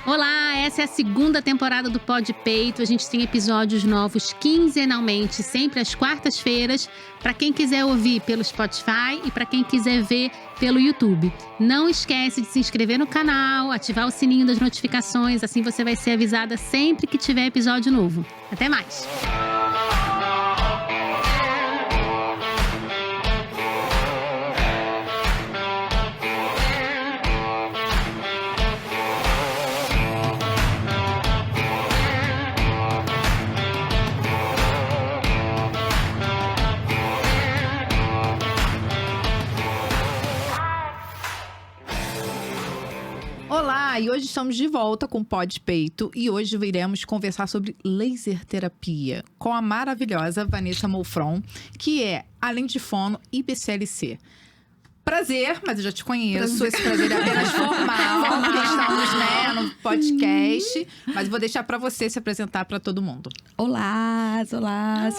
Olá, essa é a segunda temporada do Pod Peito. A gente tem episódios novos quinzenalmente, sempre às quartas-feiras, para quem quiser ouvir pelo Spotify e para quem quiser ver pelo YouTube. Não esquece de se inscrever no canal, ativar o sininho das notificações, assim você vai ser avisada sempre que tiver episódio novo. Até mais! Olá, e hoje estamos de volta com o Pod Peito e hoje iremos conversar sobre laser terapia com a maravilhosa Vanessa Molfron, que é, além de fono, IBCLC. Prazer, mas eu já te conheço. Esse prazer é apenas formal, porque estamos no podcast. Mas vou deixar para você se apresentar para todo mundo. Olá,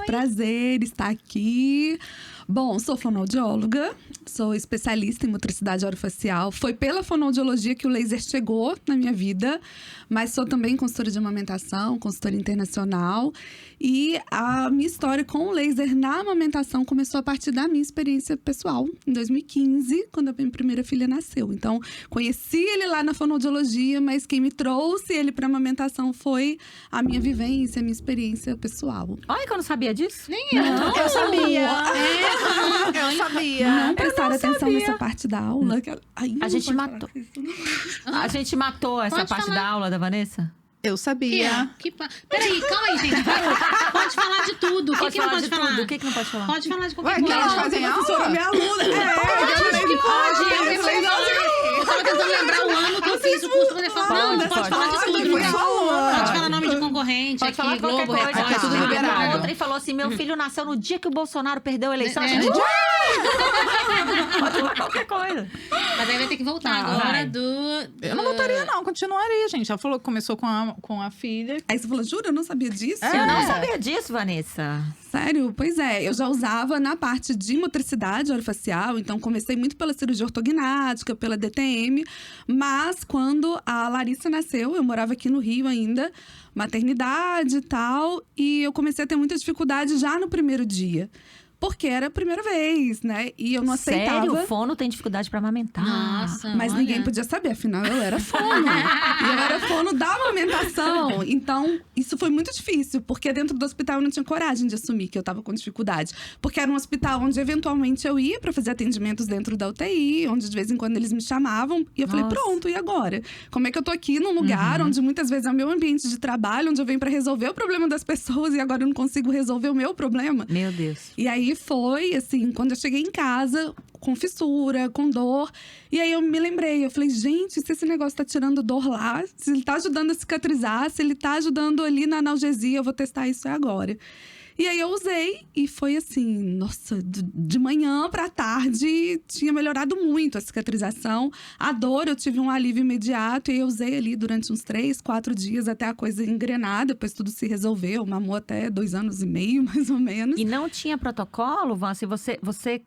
prazer estar aqui. Bom, sou fonoaudióloga, sou especialista em motricidade orofacial. Foi pela fonoaudiologia que o laser chegou na minha vida, mas sou também consultora de amamentação, consultora internacional. E a minha história com o laser na amamentação começou a partir da minha experiência pessoal, em 2015, quando a minha primeira filha nasceu. Então, conheci ele lá na fonoaudiologia, mas quem me trouxe ele para amamentação foi a minha vivência, a minha experiência pessoal. Olha que eu não sabia disso. Nem eu. Eu sabia. Eu sabia. Não prestaram atenção nessa parte da aula. A gente matou. A gente matou essa Pode parte falar. da aula da Vanessa? Eu sabia. Peraí, calma aí, gente. Pode falar de tudo. O que não pode falar? tudo. O que não pode falar? Pode falar de qualquer Ué, que coisa. elas fazem aula? minha aluna. Acho que pode. Eu tava tentando lembrar o ano que eu fiz o curso. Pode falar de tudo. Foi Não só um ano. pode falar nome de concorrente Pode aqui, falar qualquer Globo, coisa. Aqui é tudo liberado. Outra e falou assim, meu filho nasceu no dia que o Bolsonaro perdeu a eleição. A É. gente... Pode falar qualquer coisa. Mas aí vai ter que voltar agora vai. do... Eu não voltaria, não. Continuaria, gente. Já falou que começou com a filha. Aí você falou, jura? Eu não sabia disso? Eu não sabia disso, Vanessa. Sério? Pois é, eu já usava na parte de motricidade orofacial, então comecei muito pela cirurgia ortognática, pela DTM, mas quando a Larissa nasceu, eu morava aqui no Rio ainda, maternidade e tal, e eu comecei a ter muita dificuldade já no primeiro dia. Porque era a primeira vez, né? E eu não aceitava. Sério? O fono tem dificuldade pra amamentar? Nossa, Mas olha. ninguém podia saber, afinal eu era fono. E eu era fono da amamentação. Então, isso foi muito difícil, porque dentro do hospital eu não tinha coragem de assumir que eu tava com dificuldade. Porque era um hospital onde eventualmente eu ia pra fazer atendimentos dentro da UTI, onde de vez em quando eles me chamavam. E eu falei, Nossa. pronto, e agora? Como é que eu tô aqui num lugar onde muitas vezes é o meu ambiente de trabalho, onde eu venho pra resolver o problema das pessoas e agora eu não consigo resolver o meu problema? Meu Deus. E aí foi, assim, quando eu cheguei em casa, com fissura, com dor. E aí eu me lembrei, eu falei, gente, se esse negócio tá tirando dor lá, se ele tá ajudando a cicatrizar, se ele tá ajudando ali na analgesia, eu vou testar isso agora. E aí eu usei e foi assim, nossa, de manhã pra tarde tinha melhorado muito a cicatrização. A dor, eu tive um alívio imediato e eu usei ali durante uns 3, 4 dias até a coisa engrenar. Depois tudo se resolveu, mamou até 2 anos e meio, mais ou menos. E não tinha protocolo, Van? Se você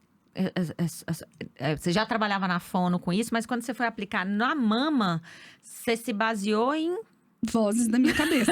já trabalhava na fono com isso, mas quando você foi aplicar na mama, você se baseou em... Vozes da minha cabeça.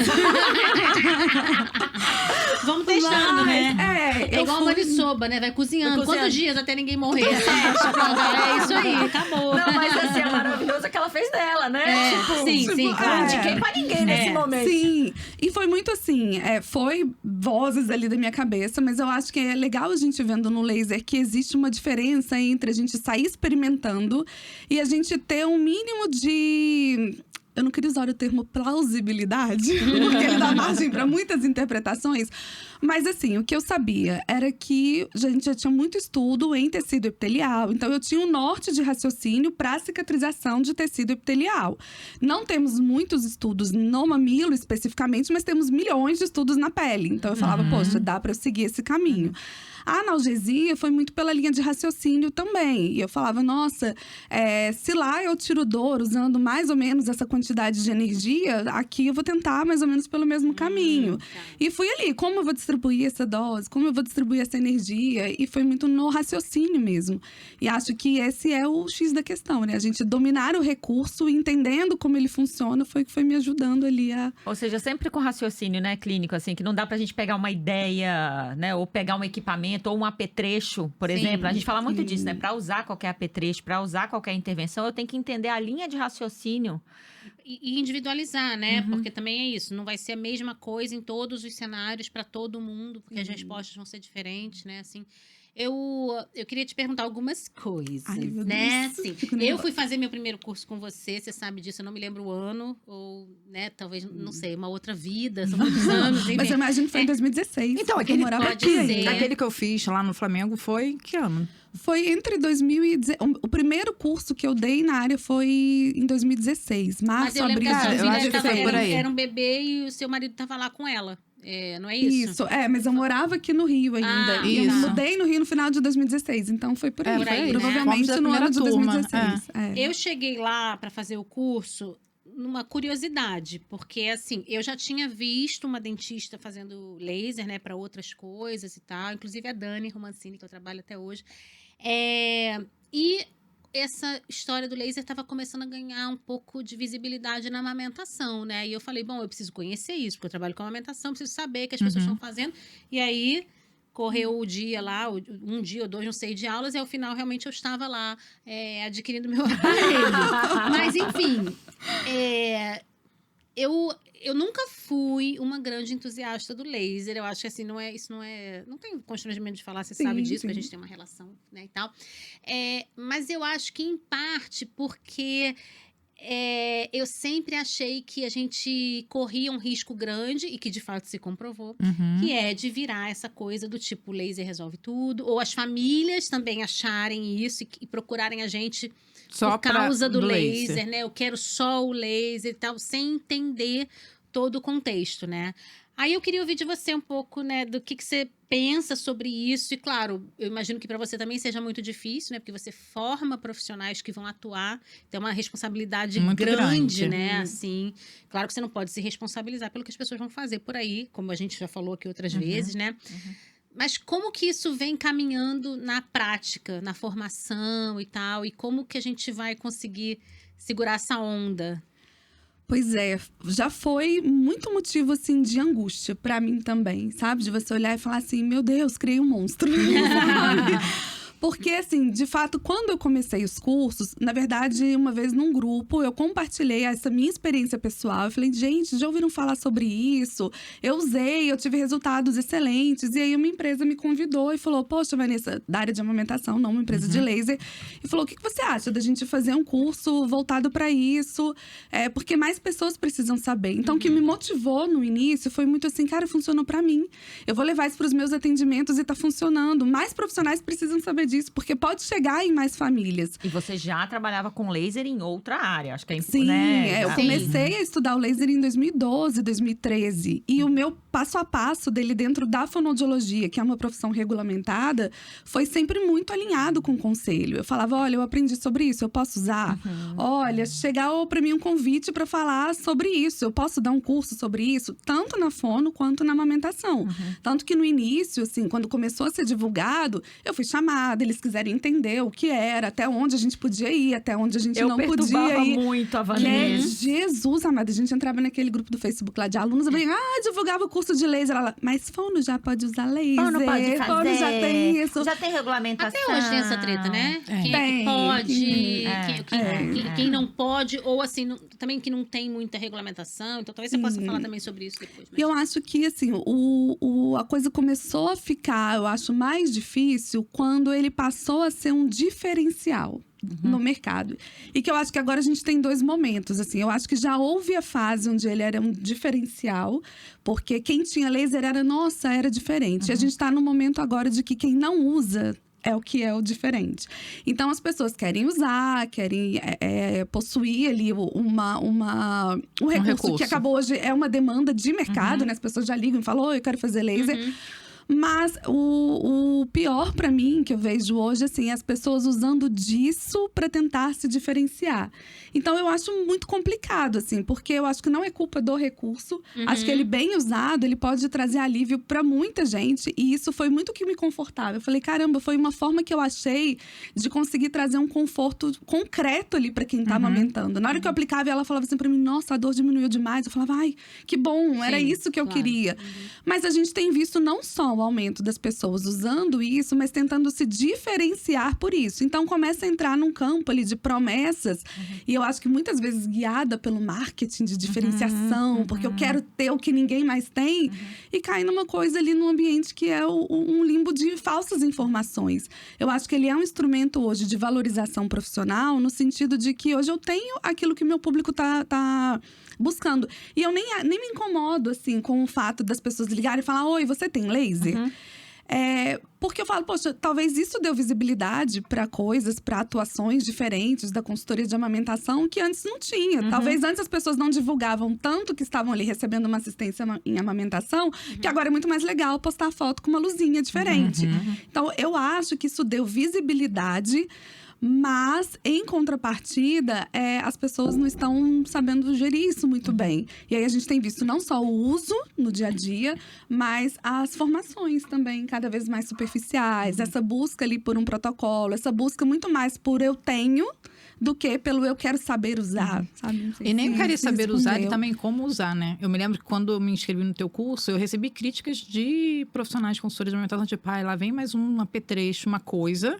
Vamos testando, né? É, É igual a maniçoba, né? Vai cozinhando. Quantos dias até ninguém morrer? É isso aí, acabou. Não, mas assim, é maravilhoso que ela fez dela, né? Sim, Eu claro. não indiquei pra ninguém nesse momento. Sim, e foi muito assim, foi vozes ali da minha cabeça, mas eu acho que é legal a gente vendo no laser que existe uma diferença entre a gente sair experimentando e a gente ter um mínimo de... Eu não queria usar o termo plausibilidade, porque ele dá margem para muitas interpretações. Mas assim, o que eu sabia era que a gente já tinha muito estudo em tecido epitelial. Então, eu tinha um norte de raciocínio para cicatrização de tecido epitelial. Não temos muitos estudos no mamilo especificamente, mas temos milhões de estudos na pele. Então, eu falava, poxa, dá para eu seguir esse caminho. A analgesia foi muito pela linha de raciocínio também. E eu falava, nossa, se lá eu tiro dor usando mais ou menos essa quantidade de energia, aqui eu vou tentar mais ou menos pelo mesmo caminho. E fui ali, como eu vou distribuir essa dose? Como eu vou distribuir essa energia? E foi muito no raciocínio mesmo. E acho que esse é o X da questão, né? A gente dominar o recurso, entendendo como ele funciona, foi o que foi me ajudando ali a… Ou seja, sempre com raciocínio, né, clínico, assim, que não dá pra gente pegar uma ideia, né, ou pegar um equipamento, ou um apetrecho, por exemplo. A gente fala muito disso, né? Pra usar qualquer apetrecho, pra usar qualquer intervenção, eu tenho que entender a linha de raciocínio. E individualizar, né? Porque também é isso. Não vai ser a mesma coisa em todos os cenários para todo mundo, porque as respostas vão ser diferentes, né? Assim, eu queria te perguntar algumas coisas, Ai, meu né? Deus, Assim, fico eu nervosa. fui fazer meu primeiro curso com você sabe disso, eu não me lembro o ano, ou, né, talvez, não sei, uma outra vida, são muitos anos, enfim. Mas eu imagino que foi em 2016. Então, porque eu aquele morava pode aqui ser. ainda. Aquele que eu fiz lá no Flamengo foi que ano? Foi entre 2010… O primeiro curso que eu dei na área foi em 2016. Mas Março, eu lembro abril que a sua de eu acho filha que foi por aí. era um bebê e o seu marido estava lá com ela. Não é isso? Isso, mas eu morava aqui no Rio ainda. Ah, E eu me isso. mudei no Rio no final de 2016. Então foi por aí. por aí, né? Provavelmente Fomos da no ano de primeira turma, 2016. Eu cheguei lá para fazer o curso numa curiosidade, porque assim, eu já tinha visto uma dentista fazendo laser, né, para outras coisas e tal, inclusive a Dani Romancini, que eu trabalho até hoje. E essa história do laser estava começando a ganhar um pouco de visibilidade na amamentação, né? E eu falei, bom, eu preciso conhecer isso, porque eu trabalho com amamentação, preciso saber o que as pessoas estão fazendo. E aí correu o dia lá, um dia ou dois, não sei, de aulas, e ao final realmente eu estava lá adquirindo meu aparelho. Mas, enfim, eu nunca fui uma grande entusiasta do laser. Eu acho que assim, não tem constrangimento de falar, você sabe disso, sim. porque a gente tem uma relação, né, e tal. Mas eu acho que em parte porque eu sempre achei que a gente corria um risco grande, e que de fato se comprovou, que é de virar essa coisa do tipo, laser resolve tudo, ou as famílias também acharem isso e procurarem a gente Só por causa do do laser, né? Eu quero só o laser e tal, sem entender todo o contexto, né? Aí eu queria ouvir de você um pouco, né, do que você pensa sobre isso. E claro, eu imagino que para você também seja muito difícil, né? Porque você forma profissionais que vão atuar. Tem uma responsabilidade Muito grande. né? Assim, claro que você não pode se responsabilizar pelo que as pessoas vão fazer por aí, como a gente já falou aqui outras vezes, né? Mas como que isso vem caminhando na prática, na formação e tal? E como que a gente vai conseguir segurar essa onda? Pois é, já foi muito motivo, assim, de angústia pra mim também, sabe? De você olhar e falar assim, meu Deus, criei um monstro. Porque, assim, de fato, quando eu comecei os cursos, na verdade, uma vez num grupo, eu compartilhei essa minha experiência pessoal. Eu falei, gente, já ouviram falar sobre isso? Eu usei, eu tive resultados excelentes. E aí, uma empresa me convidou e falou, poxa, Vanessa, da área de amamentação, não uma empresa de laser. E falou, o que você acha da gente fazer um curso voltado para isso? Porque mais pessoas precisam saber. Então, o que me motivou no início foi muito assim, cara, funcionou para mim. Eu vou levar isso para os meus atendimentos e tá funcionando. Mais profissionais precisam saber disso, porque pode chegar em mais famílias. E você já trabalhava com laser em outra área, acho que é Sim, né? eu Já. comecei a estudar o laser em 2012, 2013. E o meu passo a passo dele dentro da fonoaudiologia, que é uma profissão regulamentada, foi sempre muito alinhado com o conselho. Eu falava, olha, eu aprendi sobre isso, eu posso usar? Olha, chegou para mim um convite para falar sobre isso, eu posso dar um curso sobre isso? Tanto na fono quanto na amamentação. Tanto que no início, assim, quando começou a ser divulgado, eu fui chamada, eles quiseram entender o que era, até onde a gente podia ir, até onde a gente não podia perturbava ir. muito a Que é Vanessa. Jesus amado, a gente entrava naquele grupo do Facebook lá de alunos, eu falei, divulgava o curso de laser. Ela, mas fono já pode usar laser. Fono pode fazer. Fono já tem isso. Já tem regulamentação. Até hoje tem essa treta, né? Quem é Tem. que pode, É. quem não pode, ou assim, também que não tem muita regulamentação. Então, talvez você possa falar também sobre isso depois. E eu acho que, assim, a coisa começou a ficar, eu acho, mais difícil quando ele passou a ser um diferencial no mercado. E que eu acho que agora a gente tem dois momentos, assim. Eu acho que já houve a fase onde ele era um diferencial, porque quem tinha laser era diferente. E a gente tá no momento agora de que quem não usa é o que é o diferente. Então, as pessoas querem usar, querem possuir ali um recurso que acabou hoje, é uma demanda de mercado, né? As pessoas já ligam e falam, eu quero fazer laser. Mas o pior pra mim, que eu vejo hoje, assim, é as pessoas usando disso pra tentar se diferenciar. Então, eu acho muito complicado, assim, porque eu acho que não é culpa do recurso. Acho que ele, bem usado, ele pode trazer alívio pra muita gente. E isso foi muito que me confortava. Eu falei, caramba, foi uma forma que eu achei de conseguir trazer um conforto concreto ali pra quem tá amamentando. Na hora que eu aplicava, ela falava assim pra mim, nossa, a dor diminuiu demais. Eu falava, ai, que bom, era Sim, isso que eu claro. queria. Mas a gente tem visto não só o aumento das pessoas usando isso, mas tentando se diferenciar por isso. Então, começa a entrar num campo ali de promessas. E eu acho que muitas vezes guiada pelo marketing de diferenciação, porque eu quero ter o que ninguém mais tem. E cai numa coisa ali no ambiente que é um limbo de falsas informações. Eu acho que ele é um instrumento hoje de valorização profissional, no sentido de que hoje eu tenho aquilo que meu público tá buscando. E eu nem me incomodo, assim, com o fato das pessoas ligarem e falar, oi, você tem laser? Porque eu falo, poxa, talvez isso deu visibilidade para coisas, para atuações diferentes da consultoria de amamentação que antes não tinha. Talvez antes as pessoas não divulgavam tanto que estavam ali recebendo uma assistência em amamentação, que agora é muito mais legal postar foto com uma luzinha diferente. Então, eu acho que isso deu visibilidade. Mas, em contrapartida, as pessoas não estão sabendo gerir isso muito bem. E aí, a gente tem visto não só o uso no dia a dia, mas as formações também cada vez mais superficiais. Essa busca ali por um protocolo, essa busca muito mais por eu tenho do que pelo eu quero saber usar, sabe? Não sei E nem se queria saber usar e respondeu. também como usar, né? Eu me lembro que quando eu me inscrevi no teu curso, eu recebi críticas de profissionais de consultores de alimentação, tipo, lá vem mais um apetrecho, uma coisa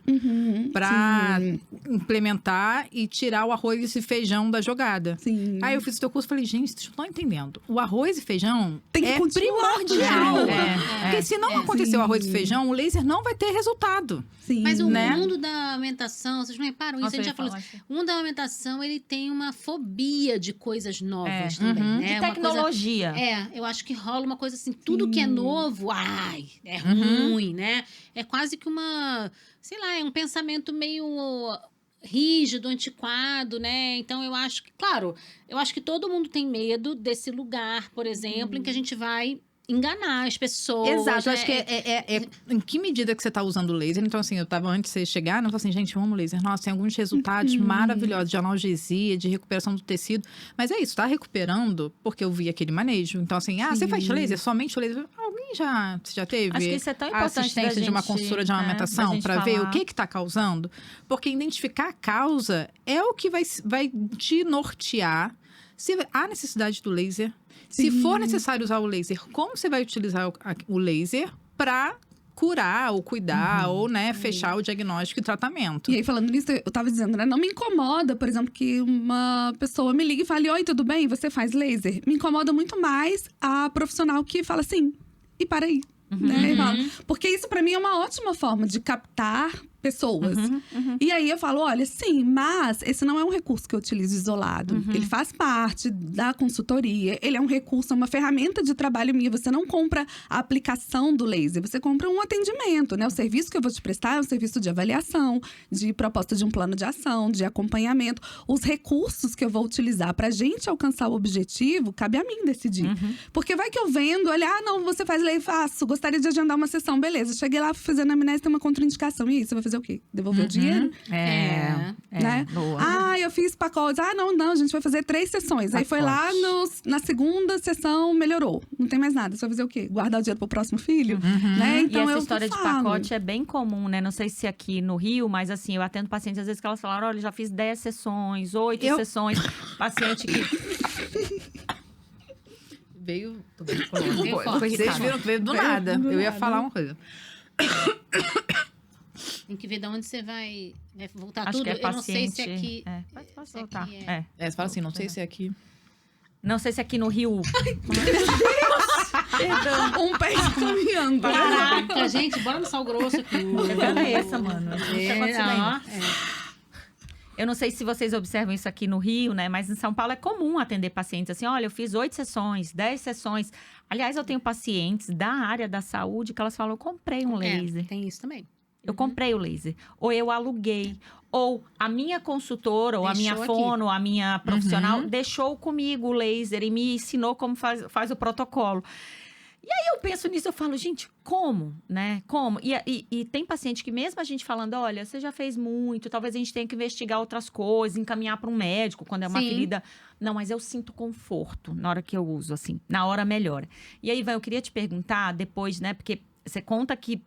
pra implementar e tirar o arroz e feijão da jogada. Sim. Aí eu fiz o teu curso e falei, gente, vocês não estão entendendo. O arroz e feijão Tem que é continuar. primordial. É. Porque se não acontecer o arroz e feijão, o laser não vai ter resultado. Sim. Mas o Né? mundo da amamentação, vocês não reparam isso? Nossa, A gente eu já ia falou falar isso. assim. O mundo da amamentação, ele tem uma fobia de coisas novas É. também, Uhum. né? De Uma coisa- tecnologia. eu acho que rola uma coisa assim, tudo que é novo, é Uhum. ruim, né? É quase que uma, sei lá, é um pensamento meio rígido, antiquado, né? Então eu acho que, claro, eu acho que todo mundo tem medo desse lugar, por exemplo, em que a gente vai enganar as pessoas. Exato, né? acho que é em que medida que você tá usando o laser. Então, assim, eu tava antes de você chegar, eu falei assim, gente, eu amo laser. Nossa, tem alguns resultados maravilhosos de analgesia, de recuperação do tecido. Mas é isso, tá recuperando porque eu vi aquele manejo. Então, assim, você faz laser? Somente o laser? Alguém você já teve? Acho que isso é tão a importante assistência da de uma gente, consultora de né, amamentação da gente pra ver falar. o que tá causando? Porque identificar a causa é o que vai te nortear se há necessidade do laser. Se for necessário usar o laser, como você vai utilizar o laser para curar ou cuidar ou, né, fechar o diagnóstico e tratamento? E aí, falando nisso, eu tava dizendo, né? Não me incomoda, por exemplo, que uma pessoa me ligue e fale, oi, tudo bem? Você faz laser? Me incomoda muito mais a profissional que fala assim, e para aí. Né? E fala, porque isso pra mim é uma ótima forma de captar pessoas. E aí eu falo, olha, sim, mas esse não é um recurso que eu utilizo isolado. Ele faz parte da consultoria, ele é um recurso, é uma ferramenta de trabalho minha. Você não compra a aplicação do laser, você compra um atendimento, né? O serviço que eu vou te prestar é um serviço de avaliação, de proposta de um plano de ação, de acompanhamento. Os recursos que eu vou utilizar pra gente alcançar o objetivo, cabe a mim decidir. Porque vai que eu vendo, olha, não, você faz laser, faço, gostaria de agendar uma sessão, beleza. Cheguei lá, fui fazendo a amnésia, tem uma contraindicação. E aí, você vai fazer o quê? Devolver o dinheiro? Né? Boa. Eu fiz pacotes. Não, a gente vai fazer 3 sessões. Aí foi lá na segunda sessão, melhorou. Não tem mais nada. Você vai fazer o quê? Guardar o dinheiro pro próximo filho? Né? Então, E essa eu história de falo. pacote é bem comum, né? Não sei se aqui no Rio, mas assim, eu atendo pacientes às vezes que elas falaram, olha, já fiz 10 sessões, 8 sessões. Paciente que... Veio... Veio forte. Vocês viram que veio do nada. Eu ia falar uma coisa. Tem que ver de onde você vai voltar Acho tudo. que é Eu paciente. não sei se aqui... Pode se soltar. aqui Você fala assim, não sei se é aqui. Não sei se aqui no Rio... Um pé caminhando. Caraca, gente, bora no Sal Grosso aqui. É essa, mano. Isso não tá acontecendo ainda. Eu não sei se vocês observam isso aqui no Rio, né? Mas em São Paulo é comum atender pacientes assim, olha, eu fiz 8 sessões, 10 sessões. Aliás, eu tenho pacientes da área da saúde que elas falam, eu comprei um laser. Tem isso também. Eu comprei o laser. Ou eu aluguei. Ou a minha consultora, ou a minha Deixou fono, a minha profissional, deixou comigo o laser e me ensinou como faz o protocolo. Eu penso nisso, eu falo, gente, como, né? Como? E tem paciente que mesmo a gente falando, olha, você já fez muito, talvez a gente tenha que investigar outras coisas, encaminhar para um médico quando é uma Sim. ferida. Não, mas eu sinto conforto na hora que eu uso, assim, na hora melhora. E aí, eu queria te perguntar depois, né? Porque você conta que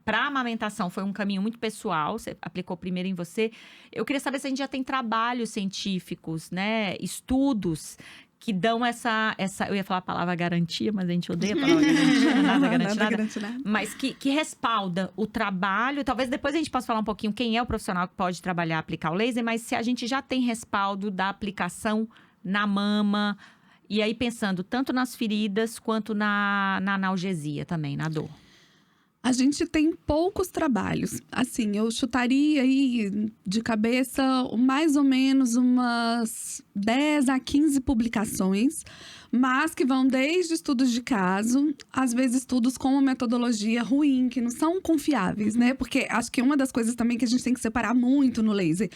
para amamentação foi um caminho muito pessoal, você aplicou primeiro em você. Eu queria saber se a gente já tem trabalhos científicos, né? Estudos que dão essa... Eu ia falar a palavra garantia, mas a gente odeia a palavra garantia. Nada garante nada. garante nada. Mas que respalda o trabalho. Talvez depois a gente possa falar um pouquinho quem é o profissional que pode trabalhar, aplicar o laser. Mas se a gente já tem respaldo da aplicação na mama. E aí pensando tanto nas feridas quanto na analgesia também, na dor. A gente tem poucos trabalhos. Assim, eu chutaria aí de cabeça mais ou menos umas 10 a 15 publicações, mas que vão desde estudos de caso, às vezes estudos com uma metodologia ruim, que não são confiáveis, né? Porque acho que uma das coisas também que a gente tem que separar muito no laser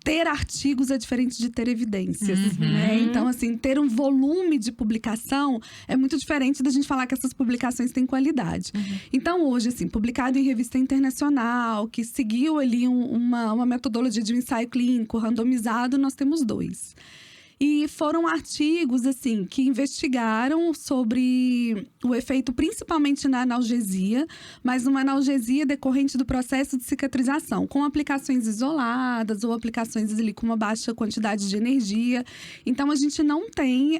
ter artigos é diferente de ter evidências, né? Então, assim, ter um volume de publicação é muito diferente da gente falar que essas publicações têm qualidade. Então, hoje, assim, publicado em revista internacional, que seguiu ali uma metodologia de um ensaio clínico randomizado, nós temos 2. E foram artigos, assim, que investigaram sobre o efeito principalmente na analgesia, mas uma analgesia decorrente do processo de cicatrização, com aplicações isoladas ou aplicações ali com uma baixa quantidade de energia. Então, a gente não tem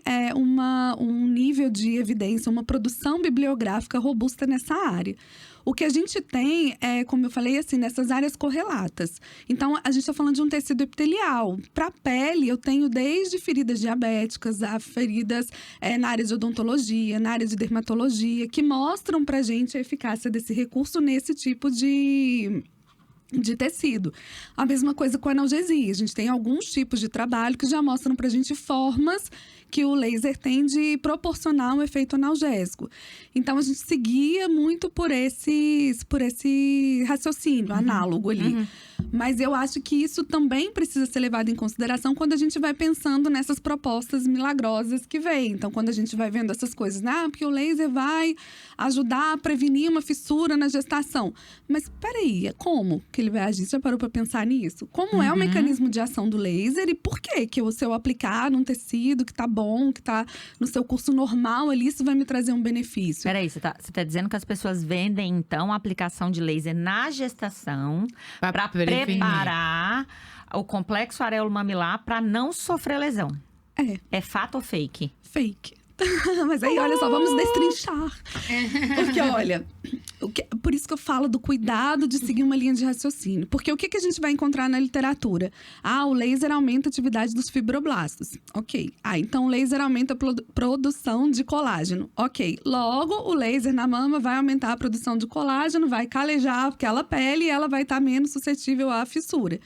um nível de evidência, uma produção bibliográfica robusta nessa área. O que a gente tem é, como eu falei, assim, nessas áreas correlatas. Então, a gente está falando de um tecido epitelial. Para a pele, eu tenho desde feridas diabéticas a feridas na área de odontologia, na área de dermatologia, que mostram para a gente a eficácia desse recurso nesse tipo de tecido. A mesma coisa com a analgesia. A gente tem alguns tipos de trabalho que já mostram pra gente formas que o laser tem de proporcionar um efeito analgésico. Então, a gente seguia muito por esse raciocínio análogo ali. Mas eu acho que isso também precisa ser levado em consideração quando a gente vai pensando nessas propostas milagrosas que vêm. Então, quando a gente vai vendo essas coisas, porque o laser vai ajudar a prevenir uma fissura na gestação. Mas, peraí, como que ele vai agir? Você já parou para pensar nisso? Como é o mecanismo de ação do laser e por que se eu aplicar num tecido que tá bom, que tá no seu curso normal ali, isso vai me trazer um benefício? Peraí, você tá dizendo que as pessoas vendem, então, a aplicação de laser na gestação para preparar o complexo areolo-mamilar para não sofrer lesão. É fato ou fake? Fake. Mas aí, olha só, vamos destrinchar. Porque, olha, por isso que eu falo do cuidado de seguir uma linha de raciocínio. Porque o que a gente vai encontrar na literatura? O laser aumenta a atividade dos fibroblastos. Ok. Então o laser aumenta a produção de colágeno. Ok. Logo, o laser na mama vai aumentar a produção de colágeno, vai calejar aquela pele e ela vai estar menos suscetível à fissura.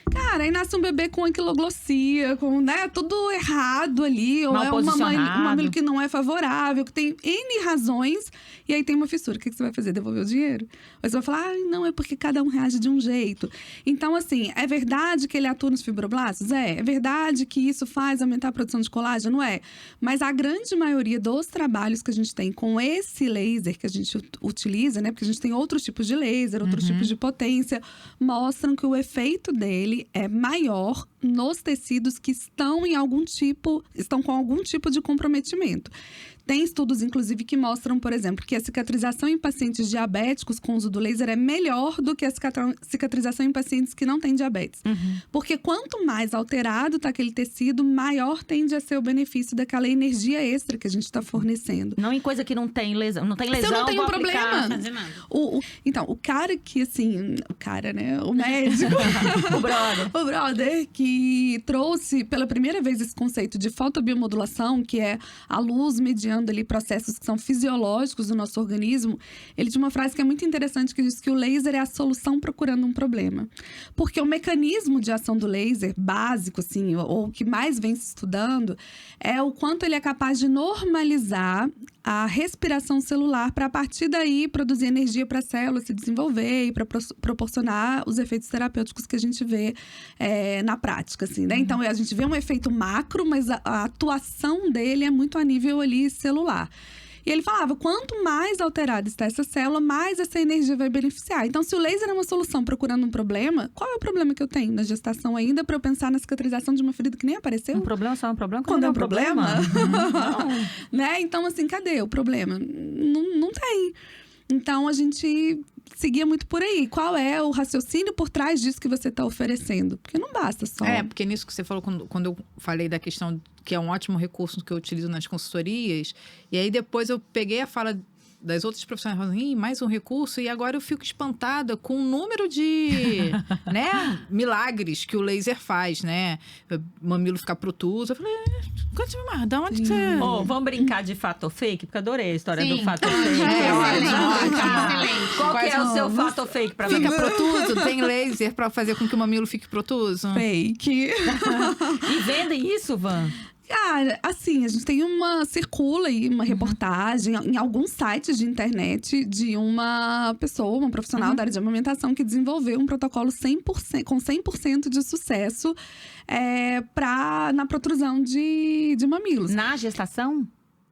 Cara, aí nasce um bebê com anquiloglossia, com, tudo errado ali. Ou mal é um mamilo que não é favorável, que tem N razões. E aí tem uma fissura. O que você vai fazer? Devolver o dinheiro? Ou você vai falar, não, é porque cada um reage de um jeito. Então, assim, é verdade que ele atua nos fibroblastos? É verdade que isso faz aumentar a produção de colágeno? É. Mas a grande maioria dos trabalhos que a gente tem com esse laser que a gente utiliza, né? Porque a gente tem outros tipos de laser, outros tipos de potência, mostram que o efeito dele é maior nos tecidos que estão com algum tipo de comprometimento. Tem estudos, inclusive, que mostram, por exemplo, que a cicatrização em pacientes diabéticos com o uso do laser é melhor do que a cicatrização em pacientes que não têm diabetes. Porque quanto mais alterado está aquele tecido, maior tende a ser o benefício daquela energia extra que a gente está fornecendo. Não em coisa que não tem lesão. Não tem lesão, se eu não tenho vou problema. Então, o cara que, assim... O cara, né? O médico. O brother que trouxe pela primeira vez esse conceito de fotobiomodulação, que é a luz mediante ali processos que são fisiológicos do nosso organismo, ele tinha uma frase que é muito interessante, que diz que o laser é a solução procurando um problema. Porque o mecanismo de ação do laser, básico, assim, ou o que mais vem se estudando, é o quanto ele é capaz de normalizar a respiração celular para, a partir daí, produzir energia para a célula se desenvolver e para proporcionar os efeitos terapêuticos que a gente vê na prática, assim, né? Então, a gente vê um efeito macro, mas a atuação dele é muito a nível ali celular. E ele falava, quanto mais alterada está essa célula, mais essa energia vai beneficiar. Então, se o laser é uma solução procurando um problema, qual é o problema que eu tenho na gestação ainda para eu pensar na cicatrização de uma ferida que nem apareceu? Um problema só é um problema Quando é um problema? Não. Né? Então, assim, cadê o problema? Não tem. Então, a gente seguia muito por aí. Qual é o raciocínio por trás disso que você está oferecendo? Porque não basta só. Porque nisso que você falou, quando eu falei da questão que é um ótimo recurso que eu utilizo nas consultorias, e aí depois eu peguei a fala das outras profissionais falando, mais um recurso, e agora eu fico espantada com o número de né, milagres que o laser faz, né? O mamilo ficar protuso. Eu falei, mas de onde que você... Vamos brincar de fato ou fake? Porque eu adorei a história Sim. do fato ou fake. Excelente. Qual que é o seu fato ou fake pra Fica você? protuso? Tem laser pra fazer com que o mamilo fique protuso? Fake. E vendem isso, Van? Cara, assim, a gente tem circula aí uma reportagem em alguns sites de internet de uma pessoa, uma profissional da área de amamentação que desenvolveu um protocolo 100%, com 100% de sucesso na protrusão de mamilos. Na gestação?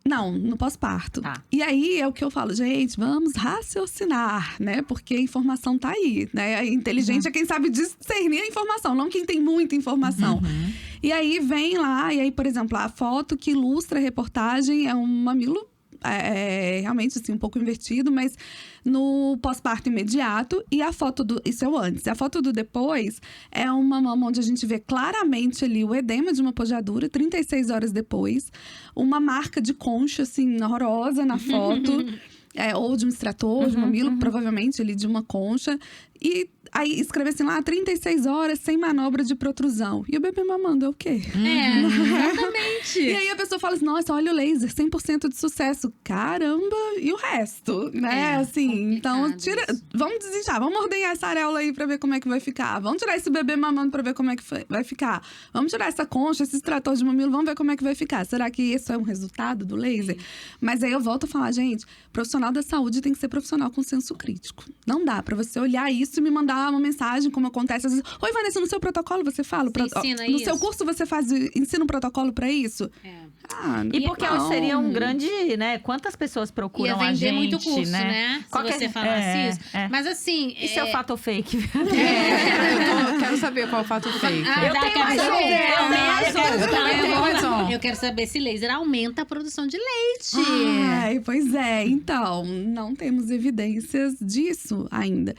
Não, no pós-parto. Tá. E aí é o que eu falo, gente, vamos raciocinar, né? Porque a informação tá aí, né? A inteligente é quem sabe discernir a informação, não quem tem muita informação. E aí vem lá, e aí, por exemplo, a foto que ilustra a reportagem é um mamilo realmente assim, um pouco invertido, mas no pós-parto imediato. E a foto isso é o antes. A foto do depois é uma mama onde a gente vê claramente ali o edema de uma pojadura, 36 horas depois. Uma marca de concha, assim, horrorosa na foto. Ou de um extrator, de um mamilo, provavelmente ali de uma concha. E aí escreve assim lá, 36 horas sem manobra de protrusão. E o bebê mamando é o quê? Exatamente. E aí a pessoa fala assim, nossa, olha o laser, 100% de sucesso. Caramba, e o resto, né? Assim, então vamos desinchar, vamos ordenhar essa areola aí pra ver como é que vai ficar. Vamos tirar esse bebê mamando pra ver como é que vai ficar. Vamos tirar essa concha, esse extrator de mamilo, vamos ver como é que vai ficar. Será que isso é um resultado do laser? Mas aí eu volto a falar, gente, profissional da saúde tem que ser profissional com senso crítico. Não dá pra você olhar isso e me mandar uma mensagem, como acontece às vezes. Oi, Vanessa, no seu protocolo você fala? Ensina no isso? seu curso você ensina um protocolo pra isso? E porque não. seria um grande, né? Quantas pessoas procuram Ia a vender gente, muito curso, né? Qual Se que você falasse isso. Mas assim... Isso é o fato ou fake? Eu quero saber qual é o fato fake. Eu tenho mais um. Eu quero saber se laser aumenta a produção de leite. Ai, pois é. Então, não temos evidências disso ainda.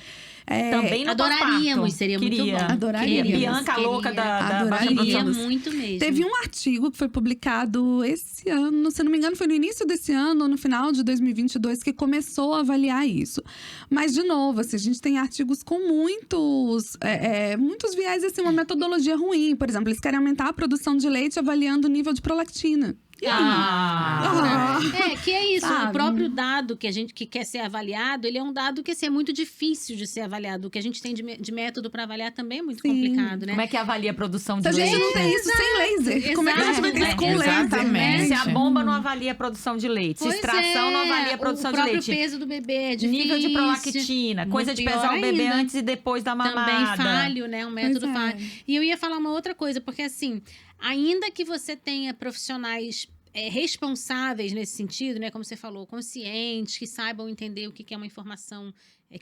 Também no Adoraríamos, pós-parto. seria muito bom. Adoraríamos. Bianca Queria. louca da Adoraríamos. baixa Queria produção. muito mesmo. Teve um artigo que foi publicado esse ano, se não me engano, foi no início desse ano ou no final de 2022 que começou a avaliar isso. Mas, de novo, assim, a gente tem artigos com muitos viés, assim, uma metodologia ruim. Por exemplo, eles querem aumentar a produção de leite avaliando o nível de prolactina. E aí? Que é isso. Sabe? O próprio dado que quer ser avaliado, ele é um dado que assim, é muito difícil de ser avaliado. O que a gente tem de método para avaliar também é muito complicado, né? Como é que avalia a produção de Se a gente leite? não tem isso sem laser, como é que a gente vai ter isso com laser? Exatamente. Se a bomba não avalia a produção de leite, se a Pois extração não avalia a produção o de próprio leite. peso do bebê é difícil. Nível de prolactina, coisa de Pior pesar o bebê ainda. antes e depois da mamada. Também falho, né? Um método Pois é. falho. E eu ia falar uma outra coisa, porque assim, ainda que você tenha profissionais responsáveis nesse sentido, né? Como você falou, conscientes, que saibam entender o que é uma informação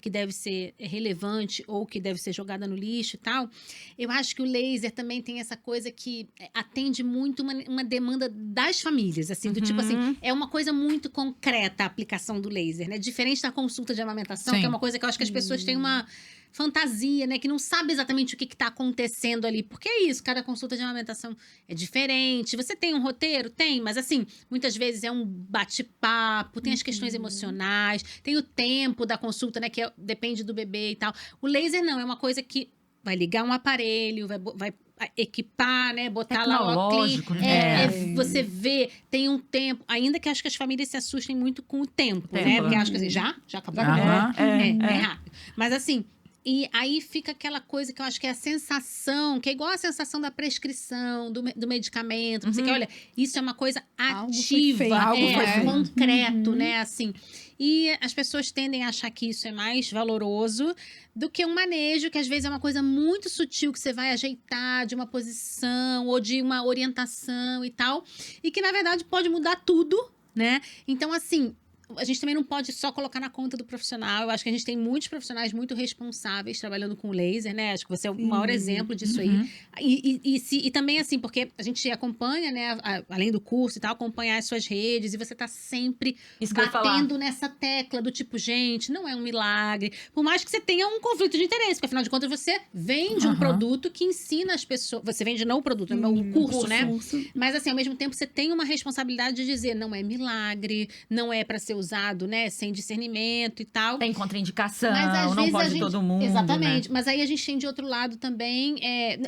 que deve ser relevante ou que deve ser jogada no lixo e tal. Eu acho que o laser também tem essa coisa que atende muito uma demanda das famílias, assim, do tipo assim, é uma coisa muito concreta a aplicação do laser, né? Diferente da consulta de amamentação, Sim. que é uma coisa que eu acho que as pessoas têm uma fantasia, né? Que não sabe exatamente o que tá acontecendo ali. Porque é isso, cada consulta de amamentação é diferente. Você tem um roteiro? Tem, mas assim, muitas vezes é um bate-papo, tem as questões emocionais, tem o tempo da consulta, né? Que depende do bebê e tal. O laser não, é uma coisa que vai ligar um aparelho, vai equipar, né? Botar lá o óculos. Tecnológico, né? Você vê, tem um tempo. Ainda que acho que as famílias se assustem muito com o tempo, né? Porque acho que assim, já acabou. É rápido. Mas assim, e aí fica aquela coisa que eu acho que é a sensação, que é igual a sensação da prescrição, do medicamento. Você quer, olha, isso é uma coisa Algo foi ativa, feito. Algo foi feito. concreto, né? Assim. E as pessoas tendem a achar que isso é mais valoroso do que um manejo, que às vezes é uma coisa muito sutil, que você vai ajeitar de uma posição ou de uma orientação e tal. E que, na verdade, pode mudar tudo, né? Então, assim, a gente também não pode só colocar na conta do profissional. Eu acho que a gente tem muitos profissionais muito responsáveis trabalhando com laser, né? Acho que você é o maior exemplo disso aí. E também, assim, porque a gente acompanha, né? Além do curso e tal, acompanhar as suas redes. E você tá sempre batendo nessa tecla do tipo, gente, não é um milagre. Por mais que você tenha um conflito de interesse. Porque, afinal de contas, você vende um produto que ensina as pessoas... Você vende não o produto, o curso, né? Mas, assim, ao mesmo tempo, você tem uma responsabilidade de dizer, não é milagre, não é pra ser usado, né, sem discernimento e tal. Tem contraindicação, mas, não pode todo mundo. Exatamente. Né? Mas aí a gente tem de outro lado também.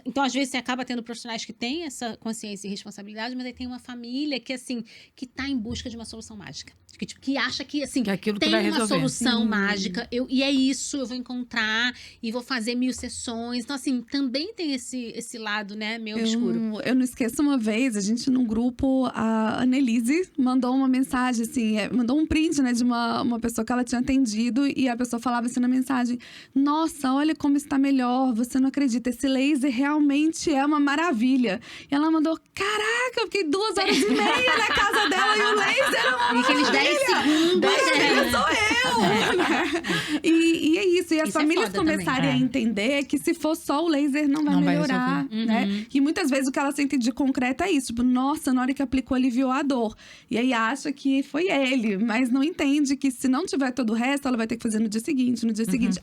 Então, às vezes, você acaba tendo profissionais que têm essa consciência e responsabilidade, mas aí tem uma família que, assim, que tá em busca de uma solução mágica. Que acha que, assim, que aquilo tem que vai uma resolver. solução mágica, e é isso, eu vou encontrar e vou fazer 1000 sessões. Então, assim, também tem esse lado, né, meio obscuro. Eu não esqueço uma vez, a gente num grupo, a Annelise mandou uma mensagem, assim, mandou um print, né, de uma pessoa que ela tinha atendido, e a pessoa falava assim na mensagem: nossa, olha como está melhor, você não acredita, esse laser realmente é uma maravilha. E ela mandou: caraca, eu fiquei 2 horas e meia na casa dela e o laser é uma E aqueles 10 segundos. sou eu! E é isso, e as Isso é famílias foda começarem a entender que se for só o laser não vai melhorar, né? E muitas vezes o que ela sente de concreto é isso, tipo, nossa, na hora que aplicou aliviou a dor. E aí acha que foi ele, mas não entende que se não tiver todo o resto, ela vai ter que fazer no dia seguinte,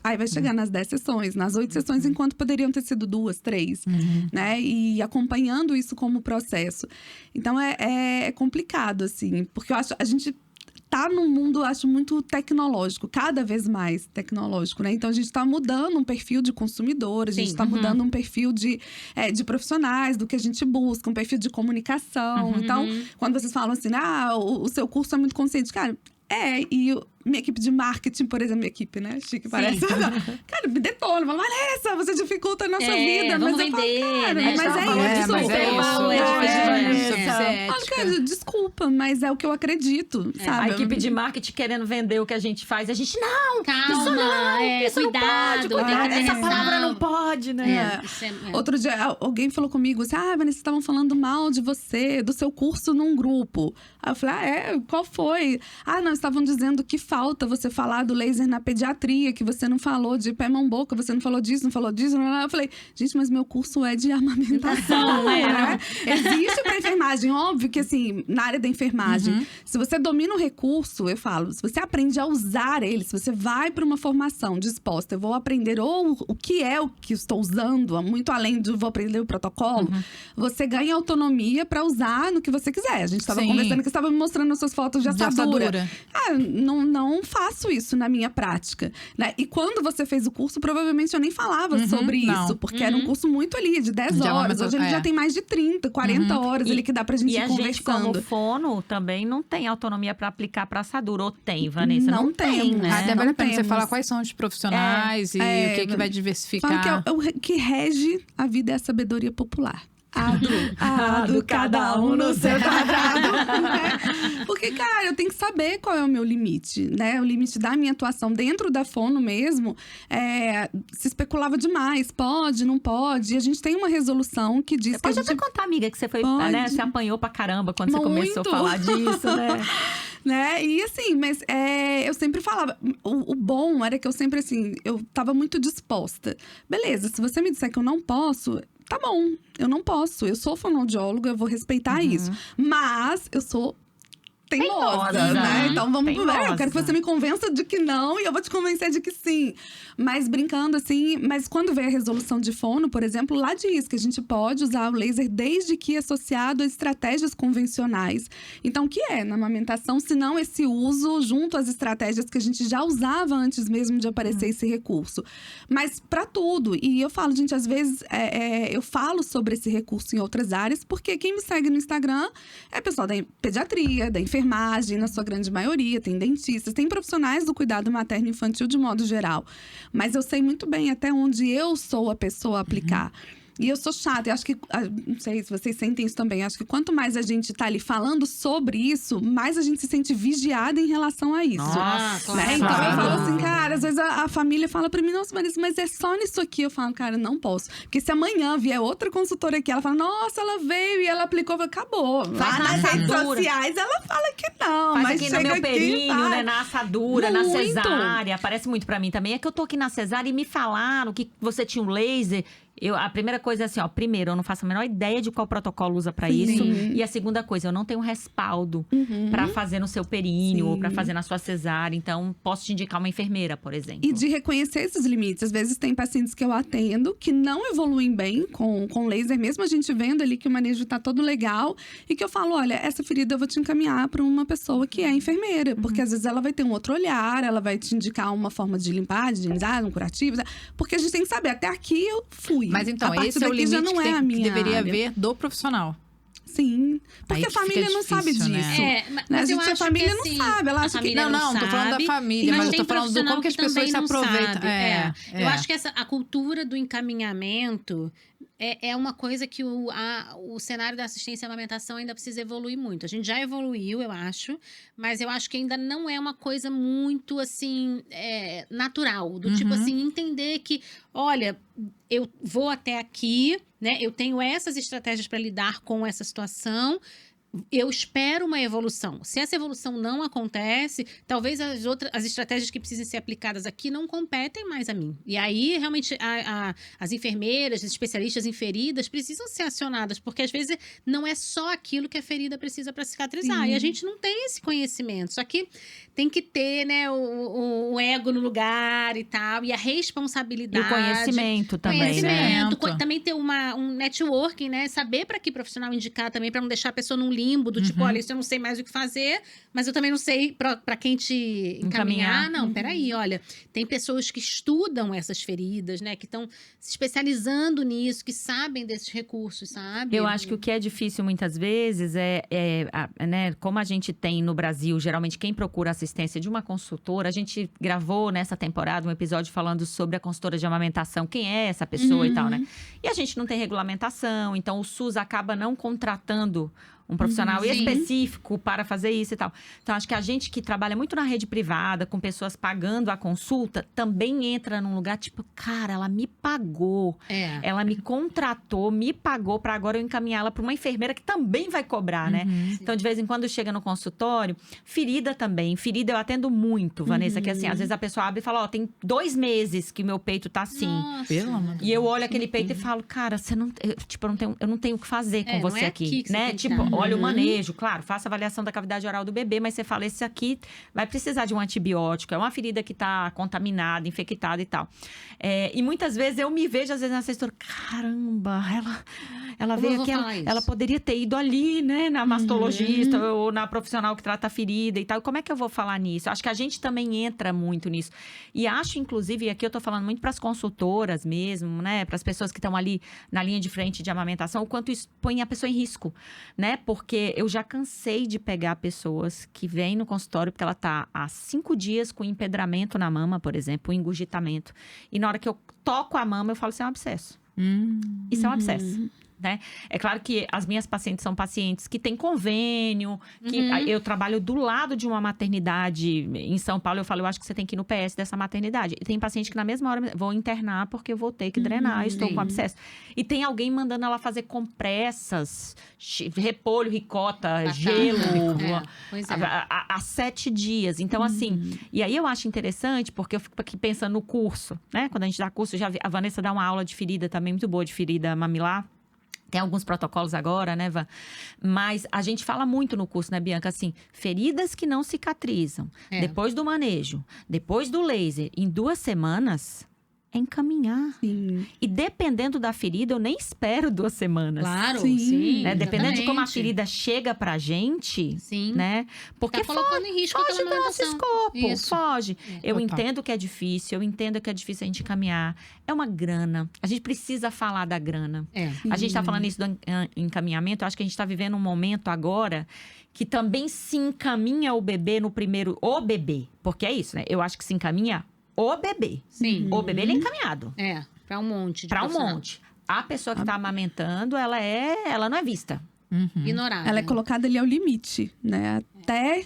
Aí vai chegar nas 10 sessões, nas 8 sessões, enquanto poderiam ter sido 2, 3, né? E acompanhando isso como processo. Então é complicado, assim, porque eu acho, a gente tá num mundo, acho, muito tecnológico, cada vez mais tecnológico, né? Então, a gente tá mudando um perfil de consumidor, a gente tá mudando um perfil de profissionais, do que a gente busca, um perfil de comunicação. Então, quando vocês falam assim, o seu curso é muito consciente, cara, e minha equipe de marketing, por exemplo, minha equipe, né? Chique, parece. Cara, me detona. Fala, Vanessa, você dificulta a nossa vida. Vamos mas vender, eu falo, cara, né? Cara, desculpa, mas é o que eu acredito, sabe? A equipe de marketing querendo vender o que a gente faz. A gente, não! Calma, isso não! Isso cuidado, não pode! Essa palavra não pode, né? Outro dia, alguém falou comigo assim, Vanessa, vocês estavam falando mal de você, do seu curso num grupo. Aí eu falei, qual foi? Não, estavam dizendo que falta você falar do laser na pediatria, que você não falou de pé, mão, boca, você não falou disso. Eu falei, gente, mas meu curso é de amamentação, né? Existe pra enfermagem, óbvio que assim, na área da enfermagem, se você domina o recurso, eu falo, se você aprende a usar ele, se você vai pra uma formação disposta, eu vou aprender ou o que é o que estou usando, muito além do vou aprender o protocolo, você ganha autonomia pra usar no que você quiser. A gente tava conversando que você estava me mostrando as suas fotos de assadura. Não faço isso na minha prática, né? E quando você fez o curso, provavelmente eu nem falava sobre isso, porque era um curso muito ali, de 10 horas. Hoje ele já tem mais de 30, 40 horas ali que dá pra gente ir conversando. E a gente, como fono, também não tem autonomia pra aplicar pra assadura. Ou tem, Vanessa? Não tem, né? Até vale a pena você falar quais são os profissionais e o que vai diversificar. Falo que o que rege a vida é a sabedoria popular. Cada um no seu quadrado. Né? Porque, cara, eu tenho que saber qual é o meu limite, né? O limite da minha atuação dentro da fono mesmo. Se especulava demais. Pode, não pode. E a gente tem uma resolução que diz você pode até contar, amiga, que você foi, né? Você apanhou pra caramba quando você começou a falar disso, né? Né? E assim, mas eu sempre falava, o bom era que eu sempre assim, eu tava muito disposta. Beleza, se você me disser que eu não posso, tá bom, eu não posso. Eu sou fonoaudióloga, eu vou respeitar isso. Mas eu sou teimosa, né? Então vamos. Eu quero que você me convença de que não e eu vou te convencer de que sim. Mas brincando assim, mas quando vem a resolução de fono, por exemplo, lá diz que a gente pode usar o laser desde que associado a estratégias convencionais. Então, o que é na amamentação, se não esse uso junto às estratégias que a gente já usava antes mesmo de aparecer esse recurso? Mas para tudo. E eu falo, gente, às vezes eu falo sobre esse recurso em outras áreas, porque quem me segue no Instagram é pessoal da pediatria, da enfermagem, na sua grande maioria, tem dentistas, tem profissionais do cuidado materno e infantil de modo geral. Mas eu sei muito bem até onde eu sou a pessoa a aplicar. E eu sou chata, eu acho que, não sei se vocês sentem isso também, acho que quanto mais a gente tá ali falando sobre isso, mais a gente se sente vigiada em relação a isso. Nossa, né? Então eu falo assim, cara, às vezes a família fala pra mim, nossa, Vanessa, mas é só nisso aqui. Eu falo, cara, não posso. Porque se amanhã vier outra consultora aqui, ela fala, nossa, ela veio e ela aplicou, eu falo, acabou. Lá nas redes sociais ela fala que Não, Faz mas aqui no chega meu períneo, vai. né? Na assadura, na Muito. cesárea. Aparece muito pra mim também. É que eu tô aqui na cesárea e me falaram que você tinha um laser. A primeira coisa é assim, ó. Primeiro, eu não faço a menor ideia de qual protocolo usa pra isso. E a segunda coisa, eu não tenho respaldo pra fazer no seu períneo ou pra Sim. fazer na sua cesárea. Então, posso te indicar uma enfermeira, por exemplo. E de reconhecer esses limites. Às vezes tem pacientes que eu atendo que não evoluem bem com laser, mesmo a gente vendo ali que o manejo tá todo legal. E que eu falo, olha, essa ferida eu vou te encaminhar para uma pessoa que é enfermeira. Porque às vezes ela vai ter um outro olhar, ela vai te indicar uma forma de limpar, de higienizar, um curativo. Porque a gente tem que saber, até aqui eu fui. Mas então, A partir esse é o daqui já limite não que, é a que minha deveria área. haver do profissional. Sim. Porque Aí a que fica família não sabe difícil, né? disso. Mas Né? eu A gente, acho a família que, não assim, sabe. Ela a acha que. família Não, tô falando da sabe, família, mas mas eu tem tô falando do como que as pessoas profissional se que também não aproveitam. sabe. Eu É. acho que a cultura do encaminhamento é uma coisa que o cenário da assistência à amamentação ainda precisa evoluir muito. A gente já evoluiu, eu acho, mas eu acho que ainda não é uma coisa muito, assim, natural. Do tipo assim, entender que, olha, eu vou até aqui, né? Eu tenho essas estratégias para lidar com essa situação. Eu espero uma evolução. Se essa evolução não acontece, talvez as estratégias que precisem ser aplicadas aqui não competem mais a mim. E aí, realmente, as enfermeiras, as especialistas em feridas precisam ser acionadas, porque às vezes não é só aquilo que a ferida precisa para cicatrizar. Sim. E a gente não tem esse conhecimento. Só que tem que ter, né, o ego no lugar e tal, e a E responsabilidade. o conhecimento também, né? Conhecimento. Também ter um networking, né? Saber para que profissional indicar também, para não deixar a pessoa num limbo do tipo, olha, isso eu não sei mais o que fazer, mas eu também não sei para quem te encaminhar. Não, peraí, olha, tem pessoas que estudam essas feridas, né? Que estão se especializando nisso, que sabem desses recursos, sabe? Eu acho que o que é difícil muitas vezes né, como a gente tem no Brasil, geralmente quem procura assistência de uma consultora, a gente gravou nessa temporada um episódio falando sobre a consultora de amamentação, quem é essa pessoa e tal, né? E a gente não tem regulamentação, então o SUS acaba não contratando um profissional Sim. específico para fazer isso e tal. Então, acho que a gente que trabalha muito na rede privada, com pessoas pagando a consulta, também entra num lugar tipo, cara, ela me pagou. Ela me contratou, me pagou para agora eu encaminhá-la para uma enfermeira que também vai cobrar, né? Então, de vez em quando chega no consultório, ferida também. Ferida eu atendo muito, Vanessa, que assim, às vezes a pessoa abre e fala, ó, tem 2 meses que meu peito tá assim. Nossa. Pelo amor de E eu olho aquele peito e falo, cara, você não, eu não tenho o que fazer com não você é aqui, aqui que você né? tem que Tipo, dar. olha o manejo, claro, faça avaliação da cavidade oral do bebê, mas você fala, esse aqui vai precisar de um antibiótico, é uma ferida que tá contaminada, infectada e tal. E muitas vezes eu me vejo, às vezes, na assessora, caramba, ela Como veio eu vou aqui, falar isso? ela poderia ter ido ali, né, na mastologista ou na profissional que trata a ferida e tal. Como é que eu vou falar nisso? Acho que a gente também entra muito nisso. E acho, inclusive, e aqui eu tô falando muito para as consultoras mesmo, né, para as pessoas que estão ali na linha de frente de amamentação, o quanto isso põe a pessoa em risco, né? Porque eu já cansei de pegar pessoas que vêm no consultório porque ela tá há 5 dias com empedramento na mama, por exemplo, um engurgitamento. E na hora que eu toco a mama, eu falo, isso é um abscesso. Isso é um abscesso. Né? É claro que as minhas pacientes são pacientes que têm convênio, que eu trabalho do lado de uma maternidade em São Paulo. Eu falo, eu acho que você tem que ir no PS dessa maternidade. E tem paciente que na mesma hora vou internar porque eu vou ter que drenar, estou com abscesso. E tem alguém mandando ela fazer compressas, repolho, ricota, gelo, Pois é. há 7 dias. Então, assim, e aí eu acho interessante, porque eu fico aqui pensando no curso, né? Quando a gente dá curso, a Vanessa dá uma aula de ferida também muito boa, de ferida mamilar. Tem alguns protocolos agora, né, Van? Mas a gente fala muito no curso, né, Bianca? Assim, feridas que não cicatrizam. Depois do manejo, depois do laser, em 2 semanas, é encaminhar. Sim. E dependendo da ferida, eu nem espero 2 semanas. Claro, Sim. sim. Né? Dependendo de como a exatamente. ferida chega pra gente, Sim. né? Porque Tá colocando em risco foge aquela do nosso amamentação. escopo, Isso. foge. Eu Total. entendo que é difícil, eu entendo que é difícil a gente encaminhar. É uma grana. A gente precisa falar da grana. A gente tá falando isso do encaminhamento, eu acho que a gente tá vivendo um momento agora que também se encaminha o bebê no primeiro... O bebê, porque é isso, né? Eu acho que se encaminha o bebê. Sim. O bebê, ele é encaminhado. Pra um monte de Pra um profissional. monte. A pessoa que tá amamentando, ela não é vista. Ignorada. Ela é colocada ali ao limite, né?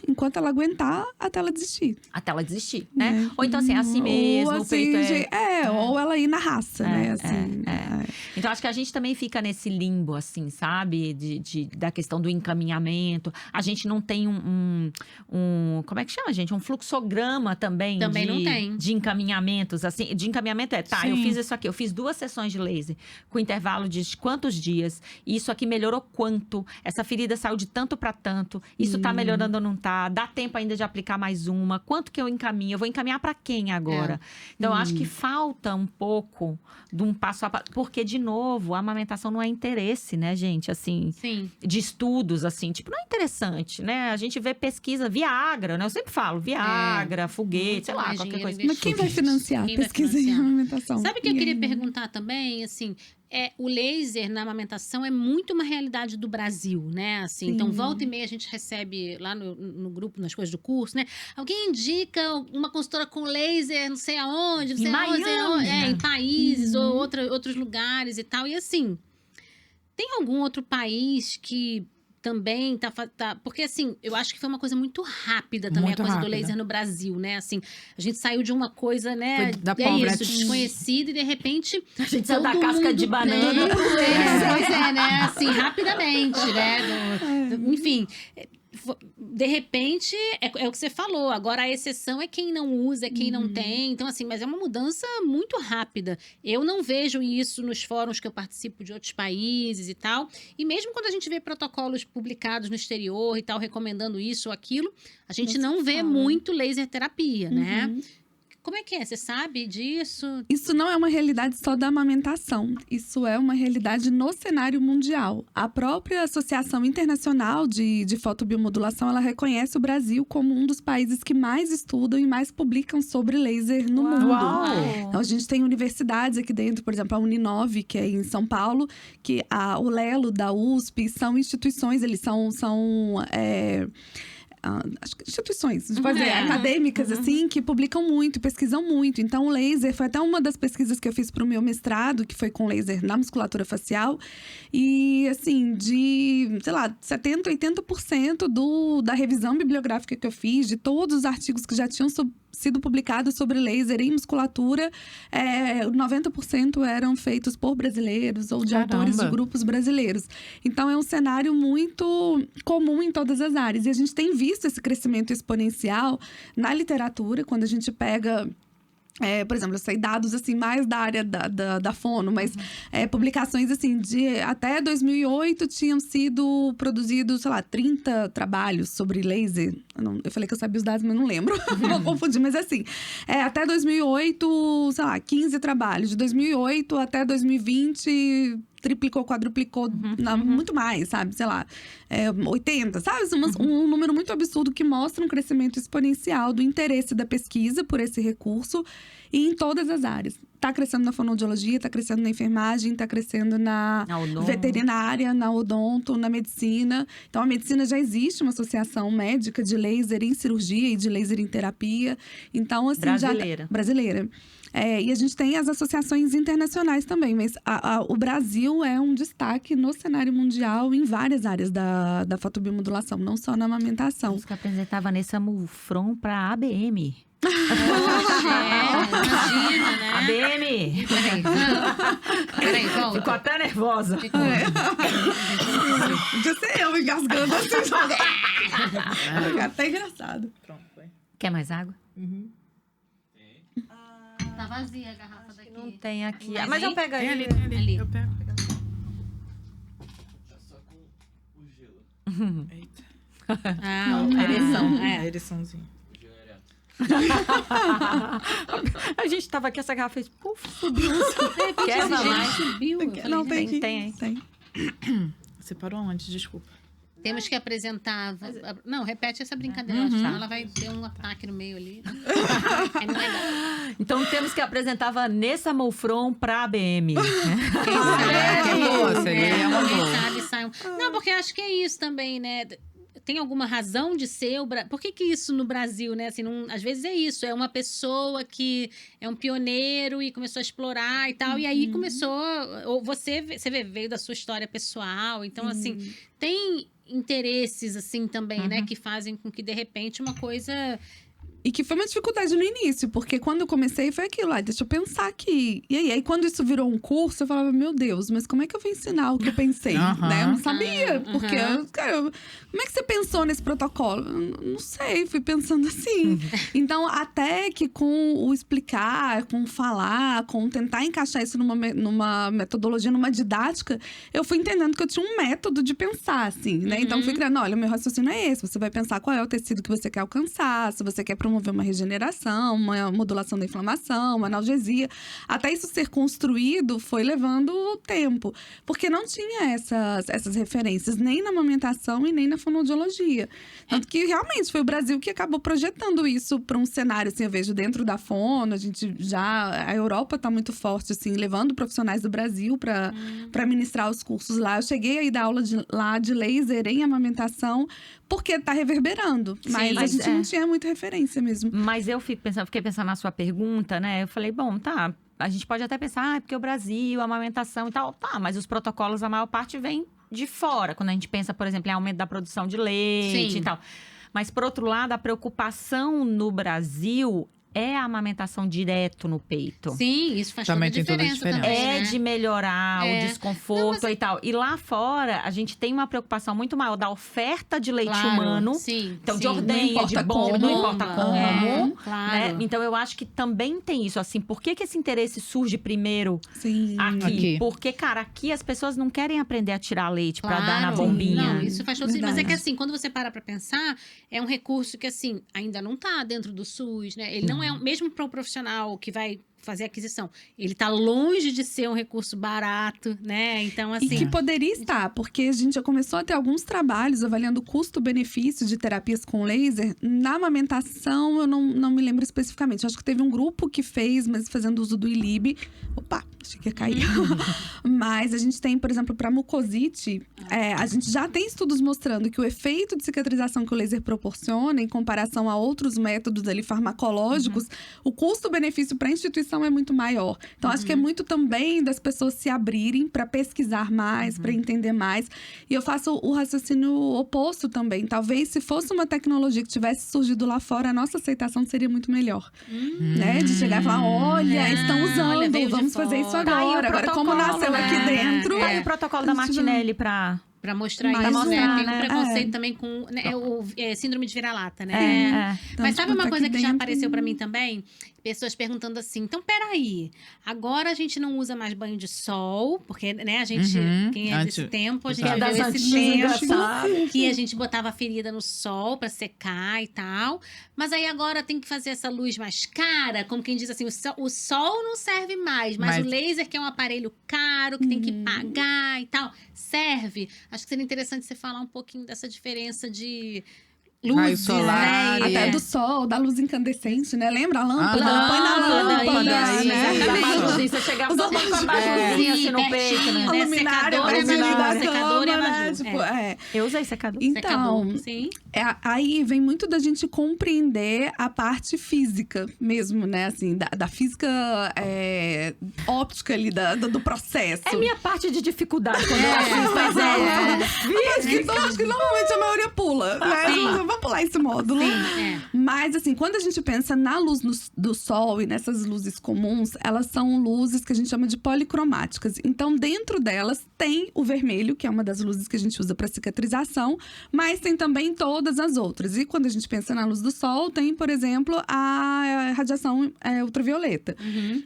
enquanto ela aguentar, até ela desistir. Até ela desistir, né? Ou então, assim, assim mesmo, ou, o peito ou ela ir na raça, né? Assim, Então, acho que a gente também fica nesse limbo, assim, sabe? Da questão do encaminhamento. A gente não tem como é que chama, gente? Um fluxograma também. Também não tem. De encaminhamentos, assim. De encaminhamento Sim. eu fiz isso aqui. Eu fiz 2 sessões de laser com intervalo de quantos dias. Isso aqui melhorou quanto. Essa ferida saiu de tanto para tanto. Isso tá melhorando ou não tá? Dá tempo ainda de aplicar mais uma? Quanto que eu encaminho? Eu vou encaminhar para quem agora? Então, eu acho que falta um pouco de um passo a passo. Porque, de novo, a amamentação não é interesse, né, gente? Assim, Sim. de estudos, assim. Tipo, não é interessante, né? A gente vê pesquisa, Viagra, né? Eu sempre falo, Viagra, foguete, Muito sei lá, mais qualquer dinheiro coisa. Mas quem vai financiar Quem vai pesquisa em financiar? amamentação? Sabe o que eu queria Ninguém. perguntar também? Assim, o laser na amamentação é muito uma realidade do Brasil, né? Assim, então, volta e meia a gente recebe lá no grupo, nas coisas do curso, né? Alguém indica uma consultora com laser, não sei aonde, não sei Em aonde, Miami, né? em países ou outros lugares e tal. E assim, tem algum outro país que também tá... Porque, assim, eu acho que foi uma coisa muito rápida também, Muito a coisa rápida. do laser no Brasil, né? Assim, a gente saiu de uma coisa, né? Foi da pólvora. isso, desconhecida, e de repente... A gente saiu da todo casca mundo, de banana. né? Pois é, né? Assim, rapidamente, né? Enfim... De repente, é o que você falou. Agora, a exceção é quem não usa, é quem não tem. Então, assim, mas é uma mudança muito rápida. Eu não vejo isso nos fóruns que eu participo de outros países e tal. E mesmo quando a gente vê protocolos publicados no exterior e tal, recomendando isso ou aquilo, a gente não vê muito laser terapia, né? Como é que é? Você sabe disso? Isso não é uma realidade só da amamentação. Isso é uma realidade no cenário mundial. A própria Associação Internacional de Fotobiomodulação, ela reconhece o Brasil como um dos países que mais estudam e mais publicam sobre laser no mundo. Então, a gente tem universidades aqui dentro, por exemplo, a Uninove, que é em São Paulo, que o Lelo da USP, são instituições, eles são acho que instituições, acadêmicas, assim, que publicam muito, pesquisam muito. Então, o laser foi até uma das pesquisas que eu fiz para o meu mestrado, que foi com laser na musculatura facial. E, assim, de, sei lá, 70%, 80% da revisão bibliográfica que eu fiz, de todos os artigos que já tinham sido publicados sobre laser em musculatura, 90% eram feitos por brasileiros ou de autores de grupos brasileiros. Então, é um cenário muito comum em todas as áreas. E a gente tem visto esse crescimento exponencial na literatura, quando a gente pega... por exemplo, eu sei dados assim, mais da área da fono, mas publicações assim, de até 2008 tinham sido produzidos, sei lá, 30 trabalhos sobre laser. Eu falei que eu sabia os dados, mas não lembro. Vou confundir, mas assim, até 2008, sei lá, 15 trabalhos. De 2008 até 2020... triplicou, quadruplicou, muito mais, sabe? Sei lá, 80, sabe? Um número muito absurdo que mostra um crescimento exponencial do interesse da pesquisa por esse recurso e em todas as áreas. Tá crescendo na fonoaudiologia, tá crescendo na enfermagem, tá crescendo na veterinária, na odonto, na medicina. Então, a medicina já existe uma associação médica de laser em cirurgia e de laser em terapia. Então, assim, brasileira. E a gente tem as associações internacionais também, mas o Brasil é um destaque no cenário mundial em várias áreas da fotobiomodulação, não só na amamentação. Isso que apresentava Vanessa Mulfron para ABM. Imagina, né? ABM! Peraí, volta. Ficou até nervosa. Podia ser eu engasgando assim. Fica até engraçado. Pronto, foi. Quer mais água? Tá vazia a garrafa daqui. Não tem aqui. Mas Mas aí? eu pego É ali. ali. Eu pego. Tá só com o gelo. Eita. A ereção. A ereçãozinha. O gelo ereto. A gente tava aqui, essa garrafa fez puf, subiu. Quer Esse mais? gente subiu. Eu falei, Não, tem gente, aqui. tem. Você parou onde? Desculpa. Temos que apresentar... Não, repete essa brincadeira, senão ela vai ter um ataque no meio ali. É não é legal. Então temos que apresentar Vanessa Mulfron pra ABM. Quem é sabe, boa, seria uma quem boa. sabe sai um... Não, porque acho que é isso também, né? tem alguma razão de ser? Por que isso no Brasil, né? Assim, às vezes é isso, é uma pessoa que é um pioneiro e começou a explorar e tal, e aí começou, ou você veio da sua história pessoal, então assim, tem interesses assim também, né, que fazem com que de repente uma coisa... E que foi uma dificuldade no início, porque quando eu comecei foi aquilo, deixa eu pensar aqui. E aí, quando isso virou um curso, eu falava, meu Deus, mas como é que eu vou ensinar o que eu pensei? Né? Eu não sabia, porque, cara, como é que você pensou nesse protocolo? Eu não sei, fui pensando assim. Então, até que com o explicar, com o falar, com tentar encaixar isso numa metodologia, numa didática, eu fui entendendo que eu tinha um método de pensar, assim, né? Então, fui criando, olha, meu raciocínio é esse. Você vai pensar qual é o tecido que você quer alcançar, se você quer promover uma regeneração, uma modulação da inflamação, uma analgesia. Até isso ser construído foi levando tempo. Porque não tinha essas referências, nem na amamentação e nem na fonoaudiologia. Tanto que realmente foi o Brasil que acabou projetando isso para um cenário, assim, eu vejo dentro da fono, a Europa está muito forte, assim, levando profissionais do Brasil para ministrar os cursos lá. Eu cheguei aí dar aula lá de laser em amamentação, porque está reverberando. Mas a gente não tinha muita referência mesmo. Mas eu fiquei pensando na sua pergunta, né? Eu falei, bom, tá, a gente pode até pensar, porque o Brasil, a amamentação e tal, tá, mas os protocolos, a maior parte vem de fora. Quando a gente pensa, por exemplo, em aumento da produção de leite e tal. Mas, por outro lado, a preocupação no Brasil é a amamentação direto no peito. Sim, isso faz Também toda a tem diferença. toda a diferença. Também, É né? de melhorar o desconforto Não, e tal. E lá fora, a gente tem uma preocupação muito maior da oferta de leite Claro, humano. sim, Então, sim. de ordenha, de bomba, não importa como. É, claro. Né? Então, eu acho que também tem isso. Assim, por que esse interesse surge primeiro Sim. aqui? Porque, cara, aqui as pessoas não querem aprender a tirar leite pra dar na Claro. bombinha. Não, isso faz todo sentido. Mas é que Verdade. assim, quando você para pra pensar, é um recurso que assim, ainda não tá dentro do SUS, né? Ele não é, mesmo para o profissional que vai fazer aquisição, ele tá longe de ser um recurso barato, né? Então, E assim... que poderia estar, porque a gente já começou a ter alguns trabalhos avaliando o custo-benefício de terapias com laser. Na amamentação, eu não me lembro especificamente. Eu acho que teve um grupo que fez, mas fazendo uso do ILIB. Opa, achei que ia cair. Mas a gente tem, por exemplo, para mucosite, a gente já tem estudos mostrando que o efeito de cicatrização que o laser proporciona, em comparação a outros métodos ali farmacológicos, o custo-benefício para a instituição é muito maior. Então, acho que é muito também das pessoas se abrirem para pesquisar mais, para entender mais. E eu faço o raciocínio oposto também. Talvez, se fosse uma tecnologia que tivesse surgido lá fora, a nossa aceitação seria muito melhor. Né? De chegar e falar, olha, estão usando, olha, veio de vamos fazer isso fora. Tá aí o agora. Agora, como protocolo, nasceu aqui né? dentro… Tá aí o protocolo da Martinelli pra... Pra mostrar Mais isso, um, né? Tem um né? preconceito também com né, o síndrome de vira-lata, né? Então, Mas sabe tipo, uma tá coisa aqui que já dentro. apareceu pra mim também? Pessoas perguntando assim, então peraí, agora a gente não usa mais banho de sol, porque, né, a gente, quem é desse tempo, a gente Que é das viveu esse antigas, tempo sabe? que a gente botava a ferida no sol pra secar e tal, mas aí agora tem que fazer essa luz mais cara, como quem diz assim, o sol não serve mais, mas o laser, que é um aparelho caro, que tem que pagar e tal, serve. Acho que seria interessante você falar um pouquinho dessa diferença de luzes, solar, né? Até do sol, da luz incandescente, né? Lembra a lâmpada? Ah, Põe na lâmpada, isso, né? exatamente. Você chegava com a bajuzinha assim no peito, né? A luminária Secador é vermelha melhor, da secador é cama, né? abajur, Tipo, Eu usei secador. Então, Secador, sim. aí vem muito da gente compreender a parte física mesmo, né? Assim, da física óptica ali, do processo. É minha parte de dificuldade quando eu assisto. Pois é. Acho que normalmente a maioria pula, né? Sim. Vamos pular esse módulo. Mas, assim, quando a gente pensa na luz do sol e nessas luzes comuns, elas são luzes que a gente chama de policromáticas. Então, dentro delas tem o vermelho, que é uma das luzes que a gente usa para cicatrização, mas tem também todas as outras. E quando a gente pensa na luz do sol, tem, por exemplo, a radiação ultravioleta.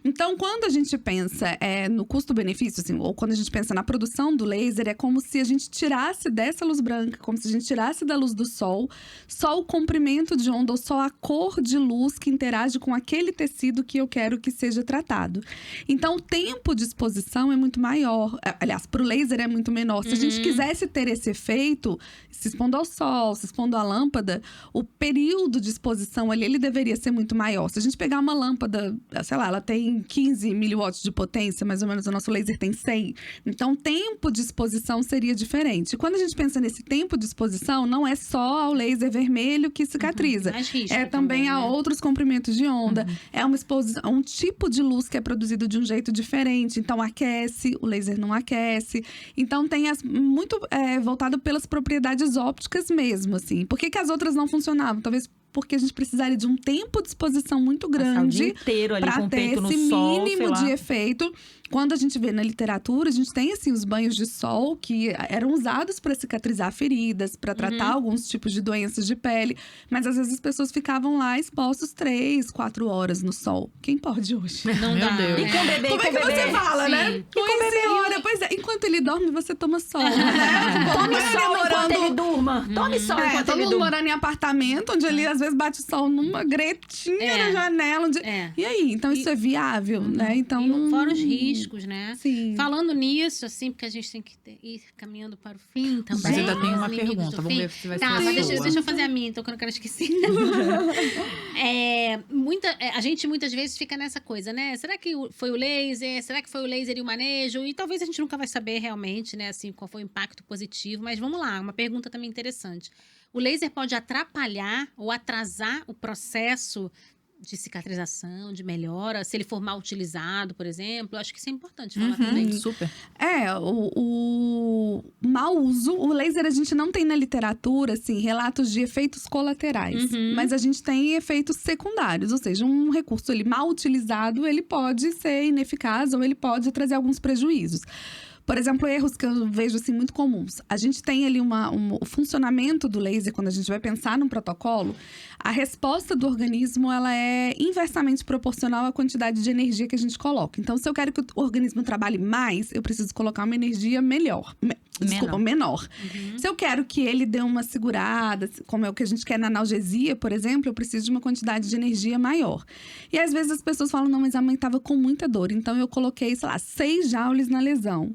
Então, quando a gente pensa no custo-benefício, assim, ou quando a gente pensa na produção do laser, é como se a gente tirasse dessa luz branca, como se a gente tirasse da luz do sol, só o comprimento de onda ou só a cor de luz que interage com aquele tecido que eu quero que seja tratado. Então, o tempo de exposição é muito maior. Aliás, para o laser é muito menor. Se a gente quisesse ter esse efeito, se expondo ao sol, se expondo à lâmpada, o período de exposição ali, ele deveria ser muito maior. Se a gente pegar uma lâmpada, sei lá, ela tem 15 miliwatts de potência, mais ou menos o nosso laser tem 100. Então, o tempo de exposição seria diferente. Quando a gente pensa nesse tempo de exposição, não é só ao laser vermelho que cicatriza. Mais risco É também a né? outros comprimentos de onda. É uma exposição, um tipo de luz que é produzido de um jeito diferente. Então, aquece, o laser não aquece. Então, tem muito voltado pelas propriedades ópticas mesmo, assim. Por que as outras não funcionavam? Talvez porque a gente precisaria de um tempo de exposição muito Passar o dia grande inteiro ali com para o ter peito no esse sol, sei mínimo lá. de efeito. Quando a gente vê na literatura, a gente tem assim os banhos de sol que eram usados para cicatrizar feridas, para tratar alguns tipos de doenças de pele, mas às vezes as pessoas ficavam lá expostas 3, 4 horas no sol. Quem pode hoje? Não Meu dá. Deus. E com bebê, Como é que você fala, Sim. né? Oi, senhora. Pois é, enquanto ele dorme, você toma sol, né? Tome Ele sol enquanto morando- ele durma. Tome sol enquanto todo ele mundo durma. morando em apartamento, onde ali às vezes bate sol numa gretinha na janela. E aí? Então isso é viável, né? Então E fora os riscos, né? Sim. Falando nisso, assim, porque a gente tem que ir caminhando para o fim também. Mas ainda tem os uma inimigos pergunta, do vamos fim. ver se vai ser Tá, a mas sua. deixa eu fazer a minha, então, que eu não quero esquecer. A gente muitas vezes fica nessa coisa, né? Será que foi o laser? Será que foi o laser e o manejo? E talvez a gente nunca vai saber realmente, né? Assim, qual foi o impacto positivo. Mas vamos lá, uma pergunta também interessante. O laser pode atrapalhar ou atrasar o processo de cicatrização, de melhora, se ele for mal utilizado, por exemplo? Acho que isso é importante falar também. Super. O mau uso, o laser a gente não tem na literatura, assim, relatos de efeitos colaterais. Mas a gente tem efeitos secundários, ou seja, um recurso ele mal utilizado, ele pode ser ineficaz ou ele pode trazer alguns prejuízos. Por exemplo, erros que eu vejo assim, muito comuns. A gente tem ali o funcionamento do laser, quando a gente vai pensar num protocolo, a resposta do organismo ela é inversamente proporcional à quantidade de energia que a gente coloca. Então, se eu quero que o organismo trabalhe mais, eu preciso colocar uma energia menor. Se eu quero que ele dê uma segurada, como é o que a gente quer na analgesia, por exemplo, eu preciso de uma quantidade de energia maior. E às vezes as pessoas falam, não, mas a mãe estava com muita dor, então eu coloquei, sei lá, 6 joules na lesão.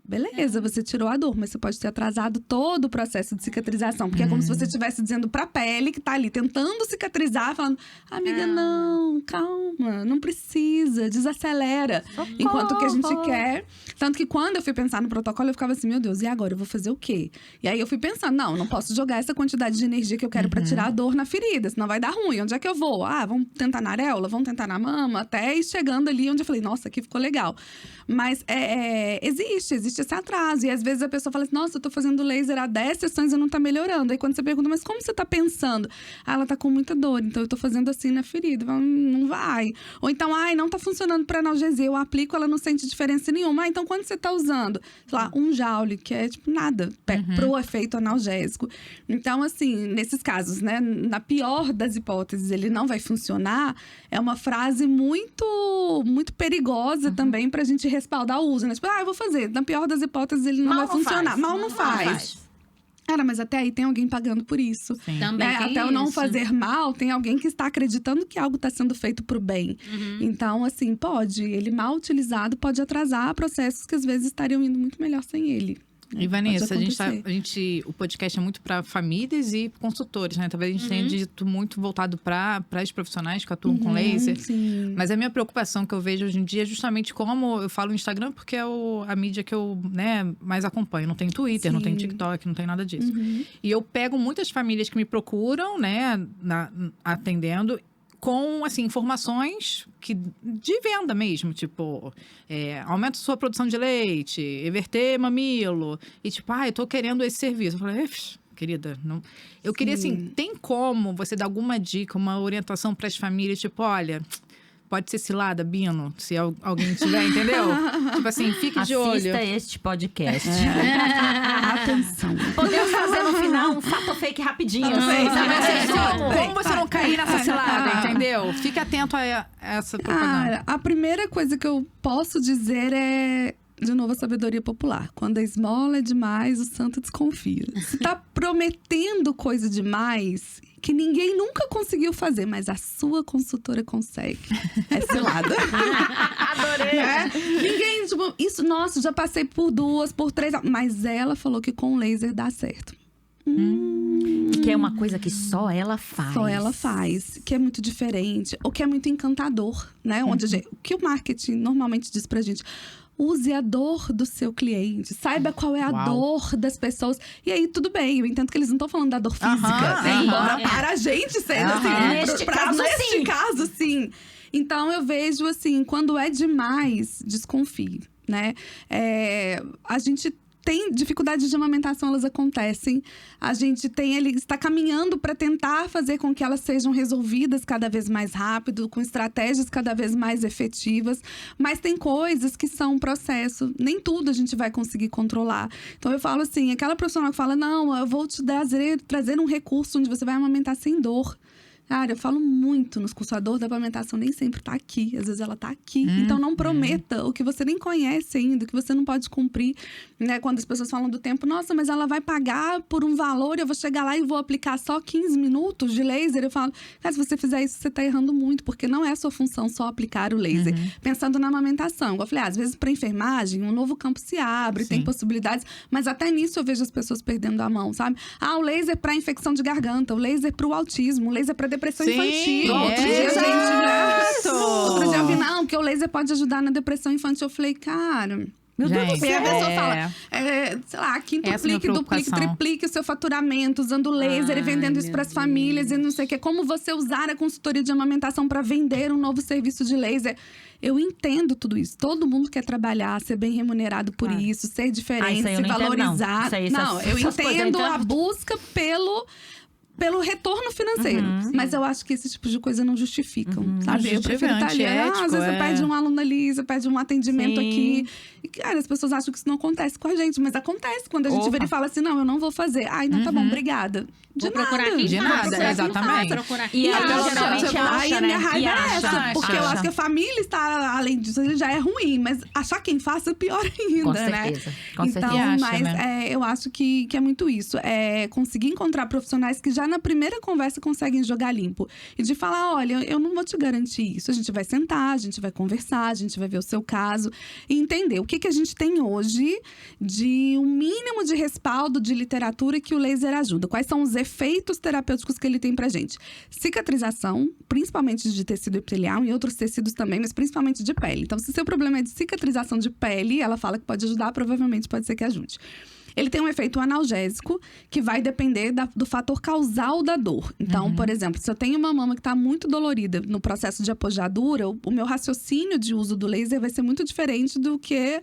Beleza, você tirou a dor, mas você pode ter atrasado todo o processo de cicatrização. Porque é como se você estivesse dizendo pra pele que tá ali tentando cicatrizar, falando: amiga, não, calma, não precisa, desacelera. Socorro. Enquanto o que a gente quer. Tanto que quando eu fui pensar no protocolo, eu ficava assim: meu Deus, e agora? Eu vou fazer o quê? E aí eu fui pensando: não posso jogar essa quantidade de energia que eu quero pra tirar a dor na ferida, senão vai dar ruim. Onde é que eu vou? Vamos tentar na areola, vamos tentar na mama, até ir chegando ali onde eu falei: nossa, aqui ficou legal. Mas existe esse atraso. E às vezes a pessoa fala assim, nossa, eu tô fazendo laser há 10 sessões e não tá melhorando. Aí quando você pergunta, mas como você tá pensando? Ela tá com muita dor, então eu tô fazendo assim na ferida. Não vai. Ou então, não tá funcionando pra analgesia. Eu aplico, ela não sente diferença nenhuma. Então quando você tá usando, sei lá, um joule, que é tipo nada pro efeito analgésico. Então, assim, nesses casos, né, na pior das hipóteses, ele não vai funcionar. É uma frase muito, muito perigosa também pra gente respaldar o uso, né? Tipo, eu vou fazer. Na pior das hipóteses, ele não vai funcionar. Mal não faz. Cara, mas até aí tem alguém pagando por isso. Também tem até eu não isso. fazer mal, tem alguém que está acreditando que algo está sendo feito pro bem. Então, assim, ele mal utilizado pode atrasar processos que às vezes estariam indo muito melhor sem ele. E Vanessa, Pode o podcast é muito para famílias e consultores, né? Talvez a gente tenha dito muito voltado para as profissionais que atuam com laser. Sim. Mas a minha preocupação que eu vejo hoje em dia é justamente como eu falo no Instagram, porque é a mídia que eu mais acompanho. Não tem Twitter, não tem TikTok, não tem nada disso. E eu pego muitas famílias que me procuram, né, atendendo, com, assim, informações de venda mesmo, tipo, aumenta sua produção de leite, everter mamilo, e tipo, eu tô querendo esse serviço. Eu falei, querida, não... Eu queria, assim, tem como você dar alguma dica, uma orientação para as famílias, tipo, olha... Pode ser cilada, Bino, se alguém tiver, entendeu? Tipo assim, fique de olho. Assista este podcast. Atenção. Podemos fazer no final um fato ou fake rapidinho. Como você não cair nessa cilada, entendeu? Fique atento a essa propaganda. A primeira coisa que eu posso dizer é de novo, a sabedoria popular. Quando a esmola é demais, o santo desconfia. Se tá prometendo coisa demais, que ninguém nunca conseguiu fazer, mas a sua consultora consegue. É cilada. Adorei! Né? Ninguém, tipo, isso, nossa, já passei por 2, por 3. Mas ela falou que com laser dá certo. Que é uma coisa que só ela faz. Só ela faz, que é muito diferente, ou que é muito encantador, né? Onde o que o marketing normalmente diz pra gente: use a dor do seu cliente, saiba qual é a dor das pessoas. E aí, tudo bem, eu entendo que eles não estão falando da dor física, né? Embora para a gente seja assim, neste caso, sim. Então, eu vejo assim, quando é demais, desconfie, né? A gente tem dificuldades de amamentação, elas acontecem. A gente está caminhando para tentar fazer com que elas sejam resolvidas cada vez mais rápido, com estratégias cada vez mais efetivas. Mas tem coisas que são um processo. Nem tudo a gente vai conseguir controlar. Então, eu falo assim, aquela profissional que fala: não, eu vou te trazer um recurso onde você vai amamentar sem dor. Cara, eu falo muito nos cursos, a dor da amamentação nem sempre tá aqui. Às vezes ela tá aqui. Então, não prometa o que você nem conhece ainda, o que você não pode cumprir. Né? Quando as pessoas falam do tempo, nossa, mas ela vai pagar por um valor, eu vou chegar lá e vou aplicar só 15 minutos de laser. Eu falo, cara, se você fizer isso, você tá errando muito, porque não é a sua função só aplicar o laser. Pensando na amamentação, igual eu falei, às vezes pra enfermagem, um novo campo se abre, tem possibilidades, mas até nisso eu vejo as pessoas perdendo a mão, sabe? O laser pra infecção de garganta, o laser pro autismo, o laser pra depressão infantil. Outro dia, gente, outro dia eu vi, não, porque o laser pode ajudar na depressão infantil. Eu falei, cara, meu Deus do céu. E a pessoa fala, sei lá, quintuplique, duplique, triplique o seu faturamento usando laser e vendendo isso para as famílias e não sei o que. Como você usar a consultoria de amamentação para vender um novo serviço de laser. Eu entendo tudo isso. Todo mundo quer trabalhar, ser bem remunerado por isso, ser diferente, se valorizar. Não, eu entendo a busca pelo retorno financeiro. Mas eu acho que esse tipo de coisa não justificam, sabe? Eu prefiro estar ali. Às vezes você pede um aluno ali, você pede um atendimento aqui. E, cara, as pessoas acham que isso não acontece com a gente. Mas acontece quando a gente vira e fala assim, não, eu não vou fazer. Então tá bom, obrigada. Vou procurar aqui. De nada, exatamente. E ela geralmente acha, a minha raiva é essa. Porque eu acho que a família está, além disso, já é ruim. Mas achar quem faça é pior ainda, com né? certeza. Com então, certeza. Mas eu acho que é muito isso. É conseguir encontrar profissionais que já na primeira conversa conseguem jogar limpo. E de falar, olha, eu não vou te garantir isso. A gente vai sentar, a gente vai conversar, a gente vai ver o seu caso. E entender o que a gente tem hoje de um mínimo de respaldo de literatura que o laser ajuda. Quais são os efeitos terapêuticos que ele tem pra gente? Cicatrização, principalmente de tecido epitelial e outros tecidos também, mas principalmente de pele. Então, se seu problema é de cicatrização de pele, ela fala que pode ajudar, provavelmente pode ser que ajude. Ele tem um efeito analgésico que vai depender do fator causal da dor. Então, por exemplo, se eu tenho uma mama que está muito dolorida no processo de apojadura, o meu raciocínio de uso do laser vai ser muito diferente do que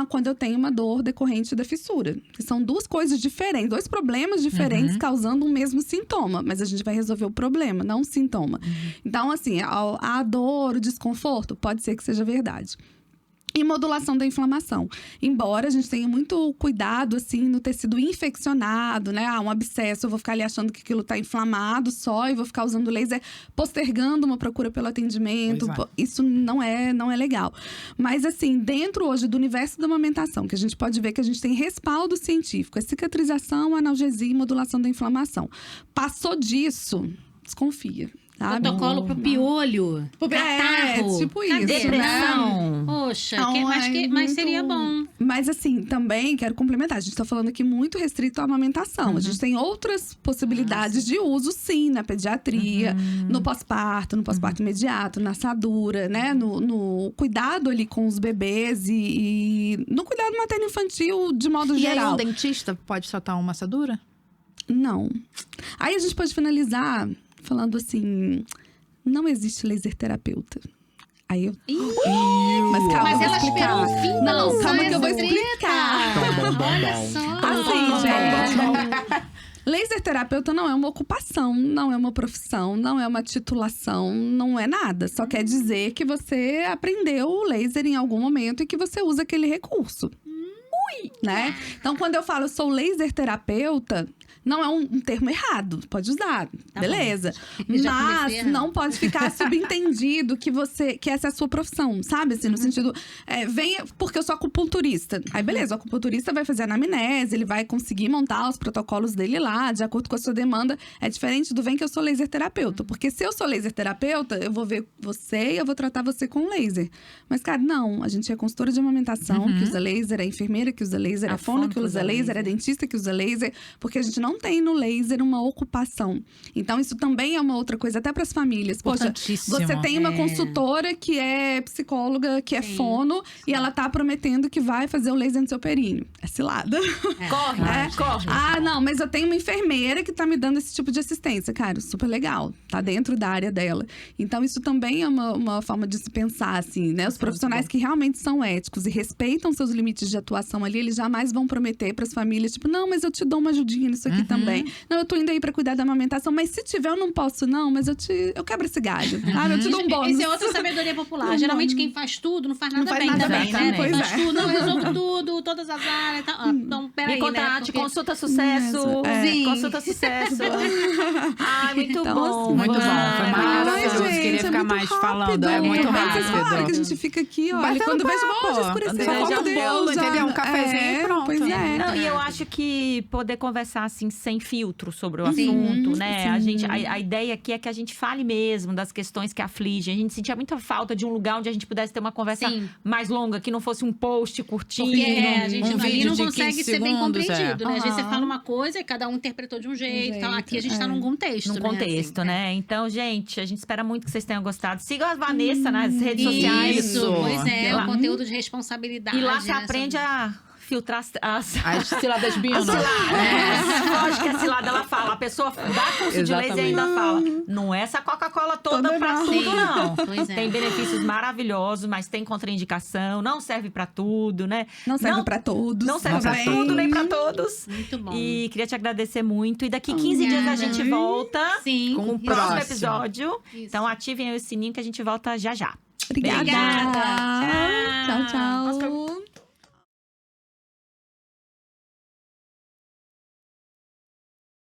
quando eu tenho uma dor decorrente da fissura. Que são duas coisas diferentes, dois problemas diferentes causando um mesmo sintoma. Mas a gente vai resolver o problema, não o sintoma. Então, assim, a dor, o desconforto, pode ser que seja verdade. E modulação da inflamação. Embora a gente tenha muito cuidado, assim, no tecido infeccionado, né? Um abscesso, eu vou ficar ali achando que aquilo tá inflamado só e vou ficar usando laser, postergando uma procura pelo atendimento. Isso não é legal. Mas, assim, dentro hoje do universo da amamentação, que a gente pode ver que a gente tem respaldo científico, é cicatrização, analgesia e modulação da inflamação. Passou disso, desconfia. Sabe? Protocolo pro piolho, catarro, tipo isso, depressão. Poxa, mas seria bom. Mas assim, também quero complementar. A gente tá falando aqui muito restrito à amamentação. A gente tem outras possibilidades de uso, sim, na pediatria, no pós-parto imediato, na assadura, né? No cuidado ali com os bebês e no cuidado materno-infantil de modo geral. E aí, um dentista pode soltar uma assadura? Não. Aí a gente pode finalizar falando assim, não existe laser terapeuta. Aí eu... Mas calma, mas eu vou ela explicar. esperou o fim da Não, calma que eu vou treta. explicar. Olha só. Assim, gente... Laser terapeuta não é uma ocupação, não é uma profissão, não é uma titulação, não é nada. Só quer dizer que você aprendeu o laser em algum momento e que você usa aquele recurso. Né? Então, quando eu falo sou laser terapeuta, Não é um termo errado, pode usar, Tá beleza. bom. Já Mas comecei errando. não pode ficar subentendido que essa é a sua profissão, sabe? Assim, no sentido, venha porque eu sou acupunturista. Aí beleza, o acupunturista vai fazer anamnese, ele vai conseguir montar os protocolos dele lá, de acordo com a sua demanda. É diferente do vem que eu sou laser terapeuta. Porque se eu sou laser terapeuta, eu vou ver você e eu vou tratar você com laser. Mas, cara, não. A gente é consultora de amamentação que usa laser, é enfermeira que usa laser, é fono que usa laser, é dentista que usa laser. Porque a gente não tem no laser uma ocupação. Então, isso também é uma outra coisa, até para as famílias. Poxa, Importantíssimo. você tem uma consultora que é psicóloga, que é fono, e ela tá prometendo que vai fazer o laser no seu períneo. É cilada. Corre, corre. Ah, não, mas eu tenho uma enfermeira que tá me dando esse tipo de assistência. Cara, super legal. Tá dentro da área dela. Então, isso também é uma forma de se pensar, assim, né? Os profissionais que realmente são éticos e respeitam seus limites de atuação ali, eles jamais vão prometer pras famílias, tipo, não, mas eu te dou uma ajudinha nisso aqui também. Não, eu tô indo aí pra cuidar da amamentação, mas se tiver, eu não posso, não, mas eu quebro esse galho. Ah, eu te dou um bônus. Essa é outra sabedoria popular. Geralmente quem faz tudo não faz nada Não faz bem nada também, bem, né? né? Quem Pois faz é. tudo, não, eu resolvo tudo, todas as áreas e tal. Então, peraí, Me contrate, Porque... consulta sucesso. Sim. Consulta sucesso. Ai, muito Então, bom. assim, Muito bom, foi Ai, maravilhoso. Ai, gente, Queria ficar muito mais rápido. falando, é muito Bem que vocês falaram rápido. que a gente fica aqui, olha, Batendo quando vejo, papo. já escureceu. Só falta um Meu bolo, Deus, já- entendeu? Um cafezinho e pronto. Pois é. Não, e eu acho que poder conversar assim sem filtro sobre o assunto, né? A ideia aqui é que a gente fale mesmo das questões que afligem. A gente sentia muita falta de um lugar onde a gente pudesse ter uma conversa Sim. mais longa, que não fosse um post curtinho. Porque a gente um ali vídeo não de consegue 15 ser bem segundos, compreendido, né? Às vezes você Aham. fala uma coisa e cada um interpretou de um jeito. Tal. Aqui a gente tá num contexto, Num né? contexto, Assim, né? Então, gente, a gente espera muito que vocês tenham gostado. Sigam a Vanessa nas redes sociais. Isso, pois é, Lá- o conteúdo de responsabilidade. E lá você né, aprende a filtrar as As ciladas bio, não. Lógico que a cilada, ela fala. A pessoa dá curso de laser e ainda fala. Não é essa Coca-Cola toda Toda pra não. tudo, Sim, não. pois é. Tem benefícios maravilhosos, mas tem contraindicação. Não serve pra tudo, né? Não serve pra todos. Não serve pra também. tudo, nem pra todos. Muito bom. E queria te agradecer muito. E daqui 15 dias a gente volta Sim. com o Com o próximo próximo. episódio. Isso. Então ativem aí o sininho que a gente volta já já. Obrigada. Obrigada. Tchau, tchau.